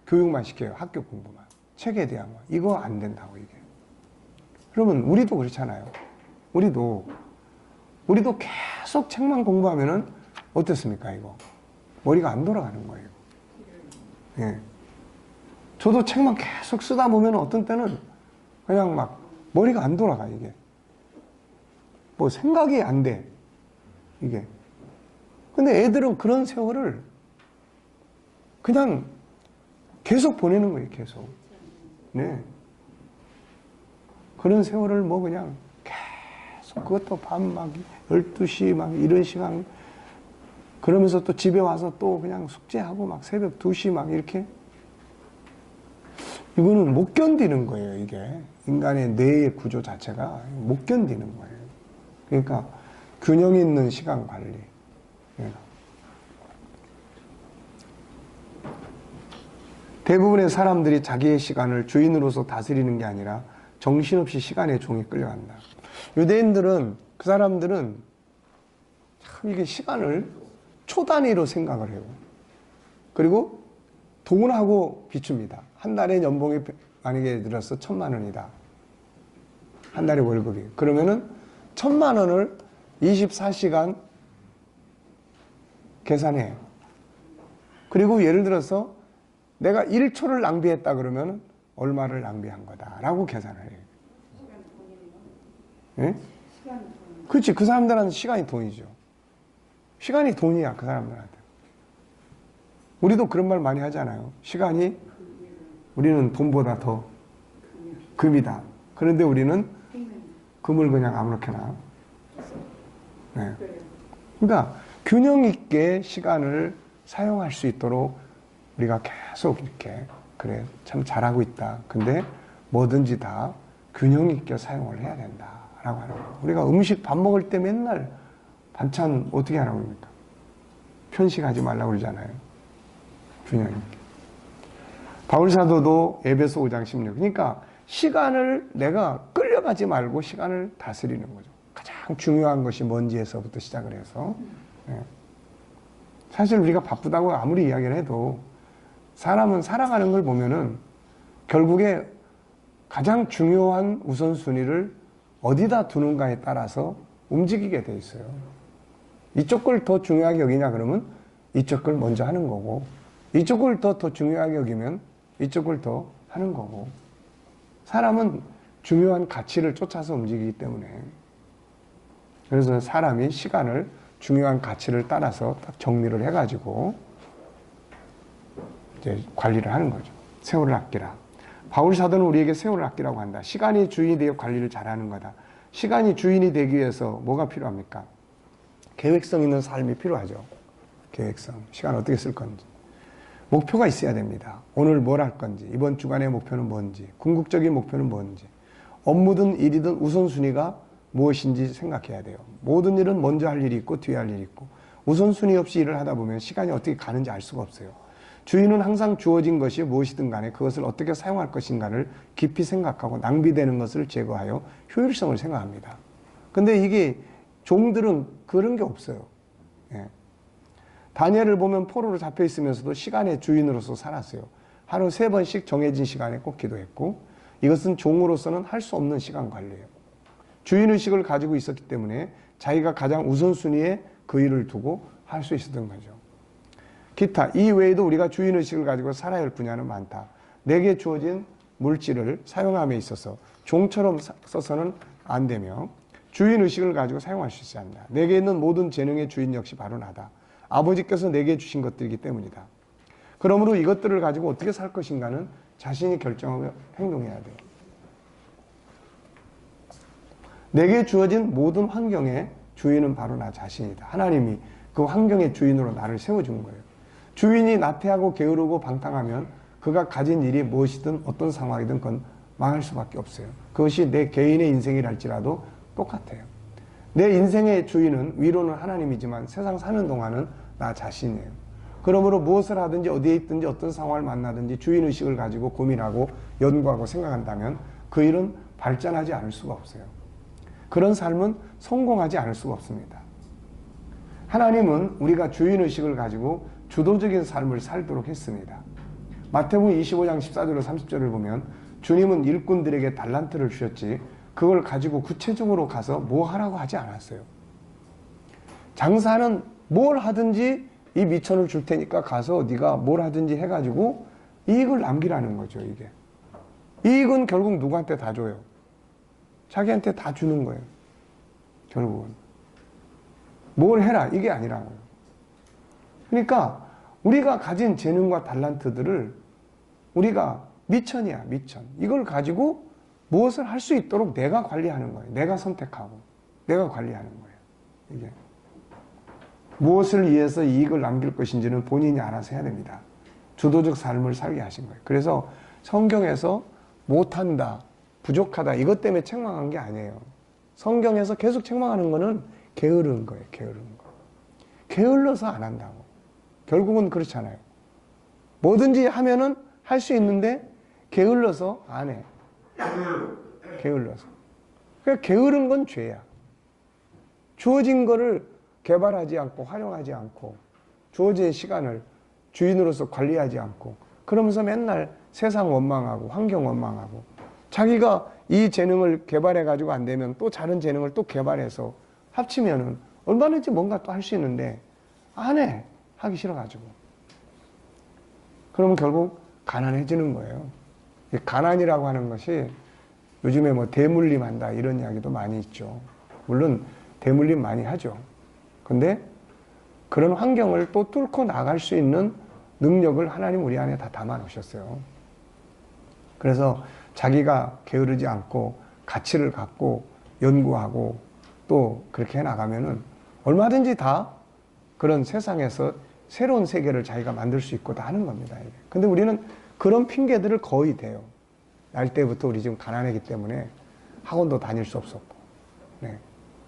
교육만 시켜요. 학교 공부만. 책에 대한 거. 이거 안 된다고 이게. 그러면 우리도 그렇잖아요. 우리도 우리도 계속 책만 공부하면은 어떻습니까, 이거? 머리가 안 돌아가는 거예요. 예. 저도 책만 계속 쓰다 보면 어떤 때는 그냥 막 머리가 안 돌아가, 이게. 뭐 생각이 안 돼, 이게. 근데 애들은 그런 세월을 그냥 계속 보내는 거예요, 계속. 네. 그런 세월을 뭐 그냥 계속 그것도 밤 막 12시 막 이런 시간 그러면서 또 집에 와서 또 그냥 숙제하고 막 새벽 2시 막 이렇게 이거는 못 견디는 거예요, 이게. 인간의 뇌의 구조 자체가 못 견디는 거예요. 그러니까 균형 있는 시간 관리. 예. 대부분의 사람들이 자기의 시간을 주인으로서 다스리는 게 아니라 정신없이 시간의 종이 끌려간다. 유대인들은, 그 사람들은 참 이게 시간을 초 단위로 생각을 해요. 그리고 돈하고 비춥니다. 한 달에 연봉이 만약에 들어서 1,000만 원이다. 한 달에 월급이. 그러면은 1,000만 원을 24시간 계산해요. 그리고 예를 들어서 내가 1초를 낭비했다 그러면 얼마를 낭비한 거다라고 계산을 해요. 예? 그렇지. 그 사람들한테 시간이 돈이죠. 시간이 돈이야, 그 사람들한테. 우리도 그런 말 많이 하잖아요. 시간이 우리는 돈보다 더 금이다. 그런데 우리는 금을 그냥 아무렇게나. 네. 그러니까 균형 있게 시간을 사용할 수 있도록 우리가 계속 이렇게 그래 참 잘하고 있다. 근데 뭐든지 다 균형 있게 사용을 해야 된다라고 하는 거예요. 우리가 음식 밥 먹을 때 맨날 반찬 어떻게 하라고 합니까? 편식하지 말라고 그러잖아요. 균형 있게. 바울 사도도 에베소 5장 16. 그러니까 시간을 내가 끌려가지 말고 시간을 다스리는 거죠. 가장 중요한 것이 뭔지에서부터 시작을 해서. 네. 사실 우리가 바쁘다고 아무리 이야기를 해도 사람은 살아가는 걸 보면은 결국에 가장 중요한 우선순위를 어디다 두는가에 따라서 움직이게 돼 있어요. 이쪽 걸 더 중요하게 여기냐 그러면 이쪽 걸 먼저 하는 거고, 이쪽 걸 더 중요하게 여기면 이쪽 걸 더 하는 거고. 사람은 중요한 가치를 쫓아서 움직이기 때문에. 그래서 사람이 시간을 중요한 가치를 따라서 딱 정리를 해가지고 이제 관리를 하는 거죠. 세월을 아끼라. 바울 사도는 우리에게 세월을 아끼라고 한다. 시간이 주인이 되어 관리를 잘하는 거다. 시간이 주인이 되기 위해서 뭐가 필요합니까? 계획성 있는 삶이 필요하죠. 계획성. 시간 어떻게 쓸 건지. 목표가 있어야 됩니다. 오늘 뭘 할 건지, 이번 주간의 목표는 뭔지, 궁극적인 목표는 뭔지, 업무든 일이든 우선순위가 무엇인지 생각해야 돼요. 모든 일은 먼저 할 일이 있고 뒤에 할 일이 있고, 우선순위 없이 일을 하다 보면 시간이 어떻게 가는지 알 수가 없어요. 주인은 항상 주어진 것이 무엇이든 간에 그것을 어떻게 사용할 것인가를 깊이 생각하고 낭비되는 것을 제거하여 효율성을 생각합니다. 근데 이게 종들은 그런 게 없어요. 예. 다니엘을 보면 포로로 잡혀 있으면서도 시간의 주인으로서 살았어요. 하루 3번씩 정해진 시간에 꼭 기도했고, 이것은 종으로서는 할 수 없는 시간 관리예요. 주인의식을 가지고 있었기 때문에 자기가 가장 우선순위에 그 일을 두고 할 수 있었던 거죠. 기타, 이 외에도 우리가 주인의식을 가지고 살아야 할 분야는 많다. 내게 주어진 물질을 사용함에 있어서 종처럼 써서는 안 되며 주인의식을 가지고 사용할 수 있어야 한다. 내게 있는 모든 재능의 주인 역시 바로 나다. 아버지께서 내게 주신 것들이기 때문이다. 그러므로 이것들을 가지고 어떻게 살 것인가는 자신이 결정하고 행동해야 돼요. 내게 주어진 모든 환경의 주인은 바로 나 자신이다. 하나님이 그 환경의 주인으로 나를 세워준 거예요. 주인이 나태하고 게으르고 방탕하면 그가 가진 일이 무엇이든 어떤 상황이든 그건 망할 수밖에 없어요. 그것이 내 개인의 인생이랄지라도 똑같아요. 내 인생의 주인은 위로는 하나님이지만 세상 사는 동안은 나 자신이에요. 그러므로 무엇을 하든지 어디에 있든지 어떤 상황을 만나든지 주인의식을 가지고 고민하고 연구하고 생각한다면 그 일은 발전하지 않을 수가 없어요. 그런 삶은 성공하지 않을 수가 없습니다. 하나님은 우리가 주인의식을 가지고 주도적인 삶을 살도록 했습니다. 마태복음 25장 14절로 30절을 보면 주님은 일꾼들에게 달란트를 주셨지 그걸 가지고 구체적으로 가서 뭐 하라고 하지 않았어요. 장사는 뭘 하든지 이 미천을 줄 테니까 가서 네가 뭘 하든지 해가지고 이익을 남기라는 거죠. 이게 이익은 결국 누구한테 다 줘요? 자기한테 다 주는 거예요. 결국은 뭘 해라 이게 아니라고요. 그러니까 우리가 가진 재능과 달란트들을 우리가 미천이야, 미천. 이걸 가지고 무엇을 할 수 있도록 내가 관리하는 거예요. 내가 선택하고 내가 관리하는 거예요. 이게 무엇을 위해서 이익을 남길 것인지는 본인이 알아서 해야 됩니다. 주도적 삶을 살게 하신 거예요. 그래서 성경에서 못한다, 부족하다 이것 때문에 책망한 게 아니에요. 성경에서 계속 책망하는 거는 게으른 거예요. 게으른 거. 게을러서 안 한다고. 결국은 그렇잖아요. 뭐든지 하면은 할 수 있는데 게을러서 안 해. 게을러서. 그러니까 게으른 건 죄야. 주어진 거를 개발하지 않고 활용하지 않고 주어진 시간을 주인으로서 관리하지 않고 그러면서 맨날 세상 원망하고 환경 원망하고 자기가 이 재능을 개발해 가지고 안 되면 또 다른 재능을 또 개발해서 합치면은 얼마든지 뭔가 또 할 수 있는데 안 해. 하기 싫어 가지고. 그러면 결국 가난해지는 거예요. 가난이라고 하는 것이 요즘에 뭐 대물림 한다 이런 이야기도 많이 있죠. 물론 대물림 많이 하죠. 근데 그런 환경을 또 뚫고 나갈 수 있는 능력을 하나님 우리 안에 다 담아 놓으셨어요. 그래서 자기가 게으르지 않고 가치를 갖고 연구하고 또 그렇게 해 나가면은 얼마든지 다 그런 세상에서 새로운 세계를 자기가 만들 수 있고 다 하는 겁니다. 이게. 근데 우리는 그런 핑계들을 거의 대요. 날 때부터 우리 지금 가난하기 때문에 학원도 다닐 수 없었고. 네.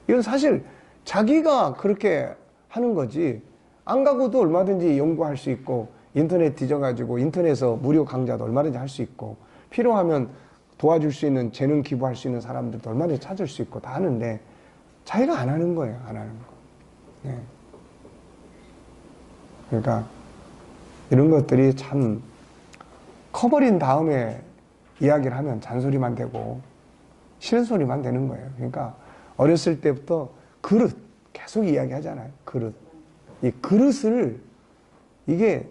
이건 사실 자기가 그렇게 하는 거지 안 가고도 얼마든지 연구할 수 있고 인터넷 뒤져가지고 인터넷에서 무료 강좌도 얼마든지 할 수 있고 필요하면 도와줄 수 있는 재능 기부할 수 있는 사람들도 얼마든지 찾을 수 있고 다 하는데 자기가 안 하는 거예요. 안 하는 거. 네. 그러니까 이런 것들이 참 커버린 다음에 이야기를 하면 잔소리만 되고 싫은 소리만 되는 거예요. 그러니까 어렸을 때부터 그릇 계속 이야기하잖아요. 그릇. 이 그릇을 이게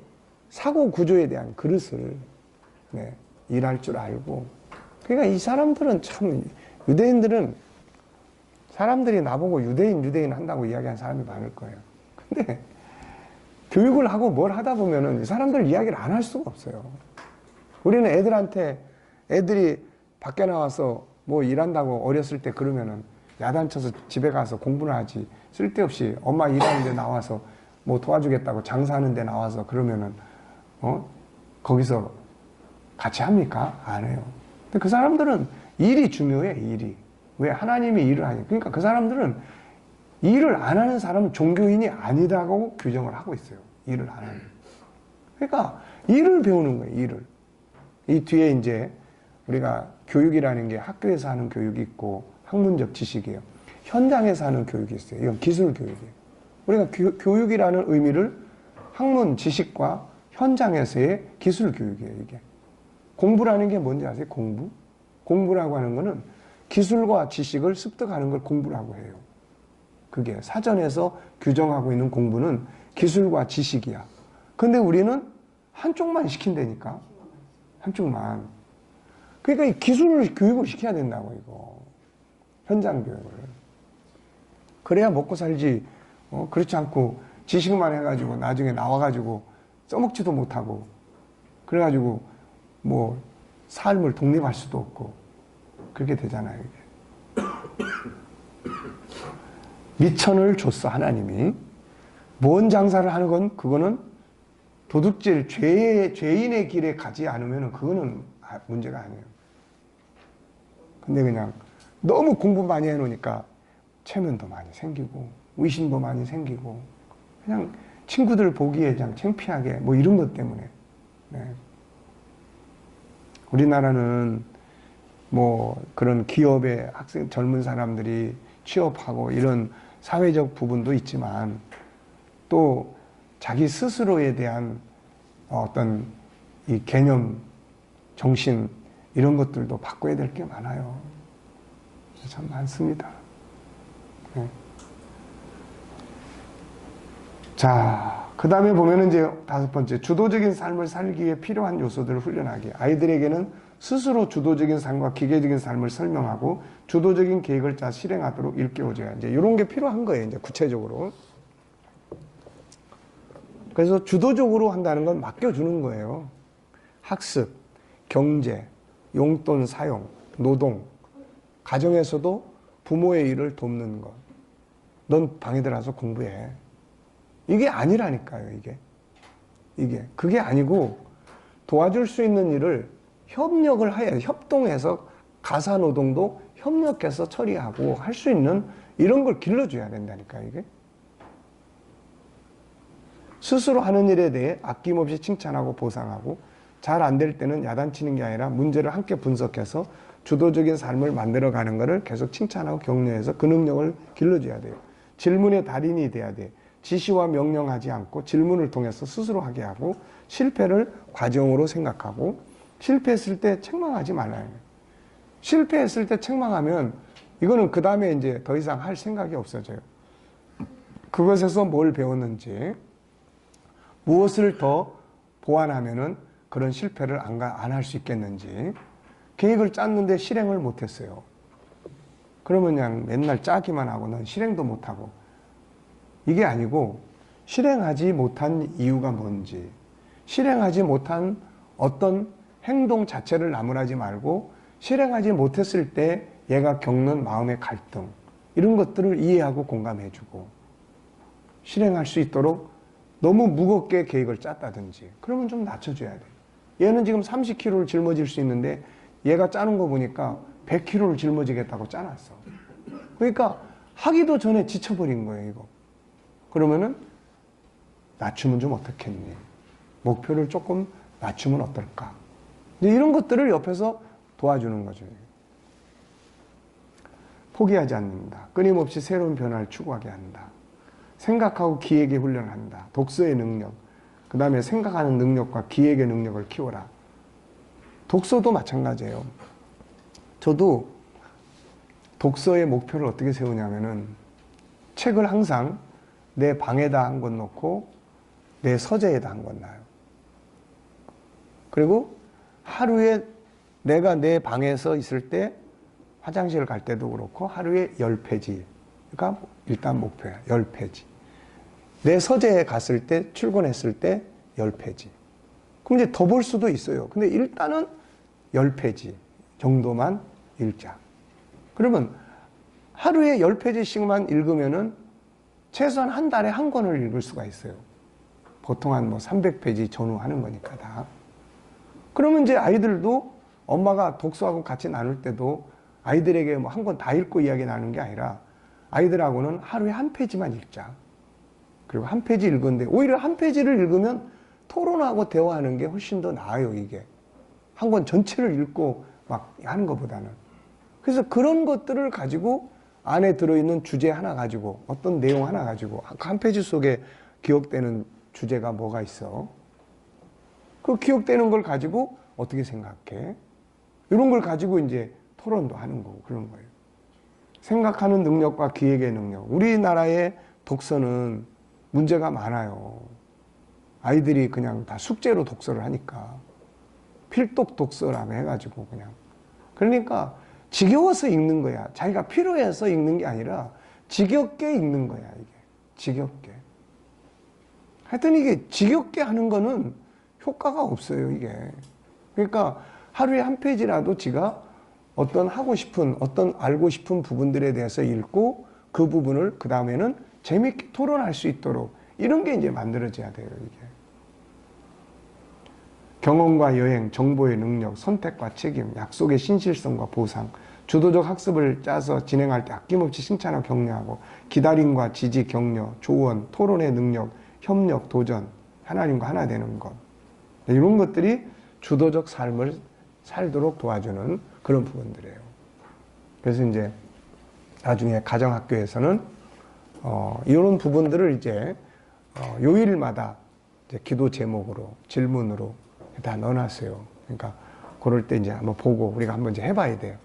사고 구조에 대한 그릇을 네, 일할 줄 알고 그러니까 이 사람들은 참 유대인들은 사람들이 나보고 유대인 한다고 이야기하는 사람이 많을 거예요. 근데 교육을 하고 뭘 하다 보면은 이 사람들 이야기를 안 할 수가 없어요. 우리는 애들이 밖에 나와서 뭐 일한다고 어렸을 때 그러면은 야단쳐서 집에 가서 공부를 하지 쓸데없이 엄마 일하는데 나와서 뭐 도와주겠다고 장사하는데 나와서 그러면은 거기서 같이 합니까? 안 해요. 근데 그 사람들은 일이 중요해. 일이. 왜? 하나님이 일을 하니. 그러니까 그 사람들은 일을 안 하는 사람은 종교인이 아니라고 규정을 하고 있어요. 일을 안 하는. 그러니까 일을 배우는 거예요. 일을. 이 뒤에 이제 우리가 교육이라는 게 학교에서 하는 교육이 있고 학문적 지식이에요. 현장에서 하는 교육이 있어요. 이건 기술 교육이에요. 우리가 교육이라는 의미를 학문 지식과 현장에서의 기술 교육이에요. 이게. 공부라는 게 뭔지 아세요? 공부? 공부라고 하는 거는 기술과 지식을 습득하는 걸 공부라고 해요. 그게 사전에서 규정하고 있는 공부는 기술과 지식이야. 근데 우리는 한쪽만 시킨다니까. 한쪽만. 그러니까 이 기술을 교육을 시켜야 된다고 이거. 현장 교육을. 그래야 먹고 살지. 그렇지 않고 지식만 해가지고 나중에 나와가지고 써먹지도 못하고 그래가지고 뭐 삶을 독립할 수도 없고 그렇게 되잖아요. 이게. 미천을 줬어 하나님이. 뭔 장사를 하는 건 그거는 도둑질 죄인의 길에 가지 않으면 그거는 문제가 아니에요. 근데 그냥 너무 공부 많이 해놓으니까 체면도 많이 생기고 의심도 많이 생기고 그냥 친구들 보기에 그냥 창피하게 뭐 이런 것 때문에. 네. 우리나라는 뭐 그런 기업의 젊은 사람들이 취업하고 이런 사회적 부분도 있지만 또 자기 스스로에 대한 어떤 이 개념, 정신 이런 것들도 바꿔야 될 게 많아요. 참 많습니다. 네. 자, 그 다음에 보면은 이제 5번째, 주도적인 삶을 살기 위해 필요한 요소들을 훈련하기. 아이들에게는 스스로 주도적인 삶과 기계적인 삶을 설명하고 주도적인 계획을 짜 실행하도록 일깨워줘야 이제 이런 게 필요한 거예요. 이제 구체적으로. 그래서 주도적으로 한다는 건 맡겨주는 거예요. 학습, 경제, 용돈 사용, 노동, 가정에서도 부모의 일을 돕는 것. 넌 방에 들어가서 공부해. 이게 아니라니까요, 이게. 그게 아니고 도와줄 수 있는 일을 협력을 해야, 협동해서 가사노동도 협력해서 처리하고 할 수 있는 이런 걸 길러줘야 된다니까, 이게. 스스로 하는 일에 대해 아낌없이 칭찬하고 보상하고 잘 안 될 때는 야단치는 게 아니라 문제를 함께 분석해서 주도적인 삶을 만들어가는 것을 계속 칭찬하고 격려해서 그 능력을 길러줘야 돼요. 질문의 달인이 돼야 돼. 지시와 명령하지 않고 질문을 통해서 스스로 하게 하고 실패를 과정으로 생각하고 실패했을 때 책망하지 말라요. 실패했을 때 책망하면 이거는 그 다음에 이제 더 이상 할 생각이 없어져요. 그것에서 뭘 배웠는지 무엇을 더 보완하면은 그런 실패를 안 할 수 있겠는지 계획을 짰는데 실행을 못했어요. 그러면 그냥 맨날 짜기만 하고 넌 실행도 못하고 이게 아니고 실행하지 못한 이유가 뭔지 실행하지 못한 어떤 행동 자체를 나무라지 말고 실행하지 못했을 때 얘가 겪는 마음의 갈등 이런 것들을 이해하고 공감해주고 실행할 수 있도록 너무 무겁게 계획을 짰다든지 그러면 좀 낮춰줘야 돼요. 얘는 지금 30kg를 짊어질 수 있는데 얘가 짜는 거 보니까 100kg를 짊어지겠다고 짜놨어. 그러니까 하기도 전에 지쳐버린 거예요, 이거. 그러면은 낮추면 좀 어떻겠니? 목표를 조금 낮추면 어떨까? 이제 이런 것들을 옆에서 도와주는 거죠. 포기하지 않는다. 끊임없이 새로운 변화를 추구하게 한다. 생각하고 기획의 훈련을 한다. 독서의 능력, 그 다음에 생각하는 능력과 기획의 능력을 키워라. 독서도 마찬가지예요. 저도 독서의 목표를 어떻게 세우냐면은 책을 항상 내 방에다 한 권 놓고 내 서재에다 한 권 놔요. 그리고 하루에 내가 내 방에서 있을 때 화장실 갈 때도 그렇고 하루에 10페이지. 그러니까 일단 목표야. 10페이지. 내 서재에 갔을 때 출근했을 때 10페이지. 그럼 이제 더 볼 수도 있어요. 근데 일단은 10페이지 정도만 읽자. 그러면 하루에 10페이지씩만 읽으면은 최소한 한 달에 한 권을 읽을 수가 있어요. 보통 한 뭐 300페이지 전후하는 거니까 다. 그러면 이제 아이들도 엄마가 독서하고 같이 나눌 때도 아이들에게 뭐 한 권 다 읽고 이야기 나누는 게 아니라 아이들하고는 하루에 한 페이지만 읽자. 그리고 한 페이지 읽었는데 오히려 한 페이지를 읽으면 토론하고 대화하는 게 훨씬 더 나아요, 이게. 한 권 전체를 읽고 막 하는 것보다는. 그래서 그런 것들을 가지고 안에 들어있는 주제 하나 가지고 어떤 내용 하나 가지고 한 페이지 속에 기억되는 주제가 뭐가 있어. 그 기억되는 걸 가지고 어떻게 생각해. 이런 걸 가지고 이제 토론도 하는 거고 그런 거예요. 생각하는 능력과 기획의 능력. 우리나라의 독서는 문제가 많아요. 아이들이 그냥 다 숙제로 독서를 하니까. 필독 독서라고 해가지고 그냥. 그러니까 지겨워서 읽는 거야. 자기가 필요해서 읽는 게 아니라 지겹게 읽는 거야, 이게. 지겹게. 하여튼 이게 지겹게 하는 거는 효과가 없어요, 이게. 그러니까 하루에 한 페이지라도 지가 어떤 하고 싶은, 어떤 알고 싶은 부분들에 대해서 읽고 그 부분을 그 다음에는 재밌게 토론할 수 있도록 이런 게 이제 만들어져야 돼요, 이게. 경험과 여행, 정보의 능력, 선택과 책임, 약속의 신실성과 보상, 주도적 학습을 짜서 진행할 때 아낌없이 칭찬하고 격려하고 기다림과 지지, 격려, 조언, 토론의 능력, 협력, 도전, 하나님과 하나 되는 것. 이런 것들이 주도적 삶을 살도록 도와주는 그런 부분들이에요. 그래서 이제 나중에 가정학교에서는 이런 부분들을 이제 요일마다 이제 기도 제목으로 질문으로 다 넣어놨어요. 그러니까 그럴 때 이제 한번 보고 우리가 한번 이제 해봐야 돼요.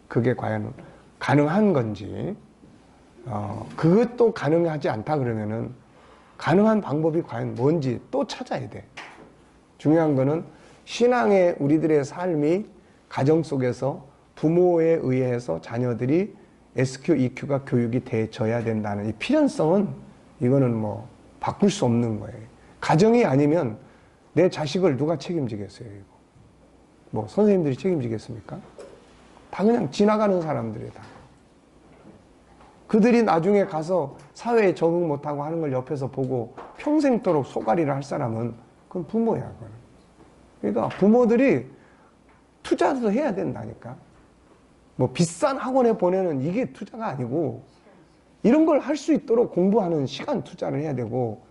그게 과연 가능한 건지. 그것도 가능하지 않다 그러면은 가능한 방법이 과연 뭔지 또 찾아야 돼. 중요한 거는 신앙의 우리들의 삶이 가정 속에서 부모에 의해서 자녀들이 SQ, EQ가 교육이 돼져야 된다는 이 필연성은 이거는 뭐 바꿀 수 없는 거예요. 가정이 아니면 내 자식을 누가 책임지겠어요, 이거. 뭐 선생님들이 책임지겠습니까? 다 그냥 지나가는 사람들이다. 그들이 나중에 가서 사회에 적응 못하고 하는 걸 옆에서 보고 평생도록 소가리를 할 사람은 그건 부모야, 그건. 그러니까 부모들이 투자도 해야 된다니까. 뭐 비싼 학원에 보내는 이게 투자가 아니고 이런 걸 할 수 있도록 공부하는 시간 투자를 해야 되고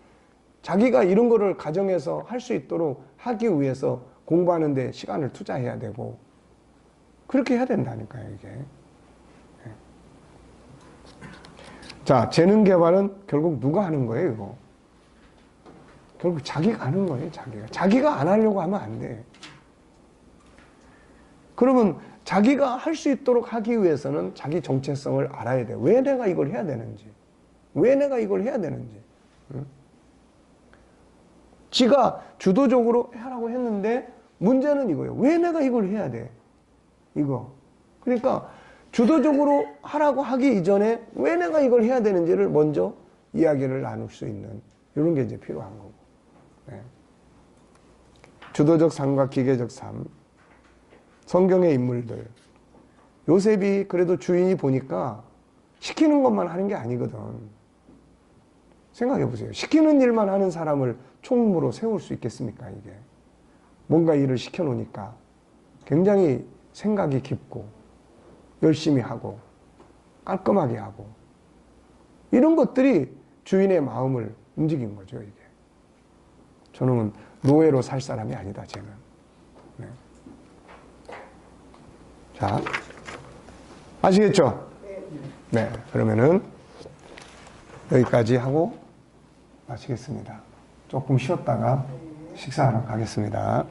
자기가 이런 거를 가정에서 할 수 있도록 하기 위해서 공부하는 데 시간을 투자해야 되고 그렇게 해야 된다니까요, 이게. 네. 자, 재능 개발은 결국 누가 하는 거예요, 이거? 결국 자기가 하는 거예요, 자기가. 자기가 안 하려고 하면 안 돼. 그러면 자기가 할 수 있도록 하기 위해서는 자기 정체성을 알아야 돼. 왜 내가 이걸 해야 되는지. 왜 내가 이걸 해야 되는지. 응? 지가 주도적으로 하라고 했는데 문제는 이거예요. 왜 내가 이걸 해야 돼? 이거. 그러니까 주도적으로 하라고 하기 이전에 왜 내가 이걸 해야 되는지를 먼저 이야기를 나눌 수 있는 이런 게 이제 필요한 거고. 네. 주도적 삶과 기계적 삶. 성경의 인물들. 요셉이 그래도 주인이 보니까 시키는 것만 하는 게 아니거든. 생각해 보세요. 시키는 일만 하는 사람을 총무로 세울 수 있겠습니까, 이게? 뭔가 일을 시켜놓으니까 굉장히 생각이 깊고 열심히 하고 깔끔하게 하고 이런 것들이 주인의 마음을 움직인 거죠, 이게. 저는 노예로 살 사람이 아니다, 쟤는. 네. 자, 아시겠죠? 네, 그러면은 여기까지 하고 마치겠습니다. 조금 쉬었다가 식사하러 가겠습니다.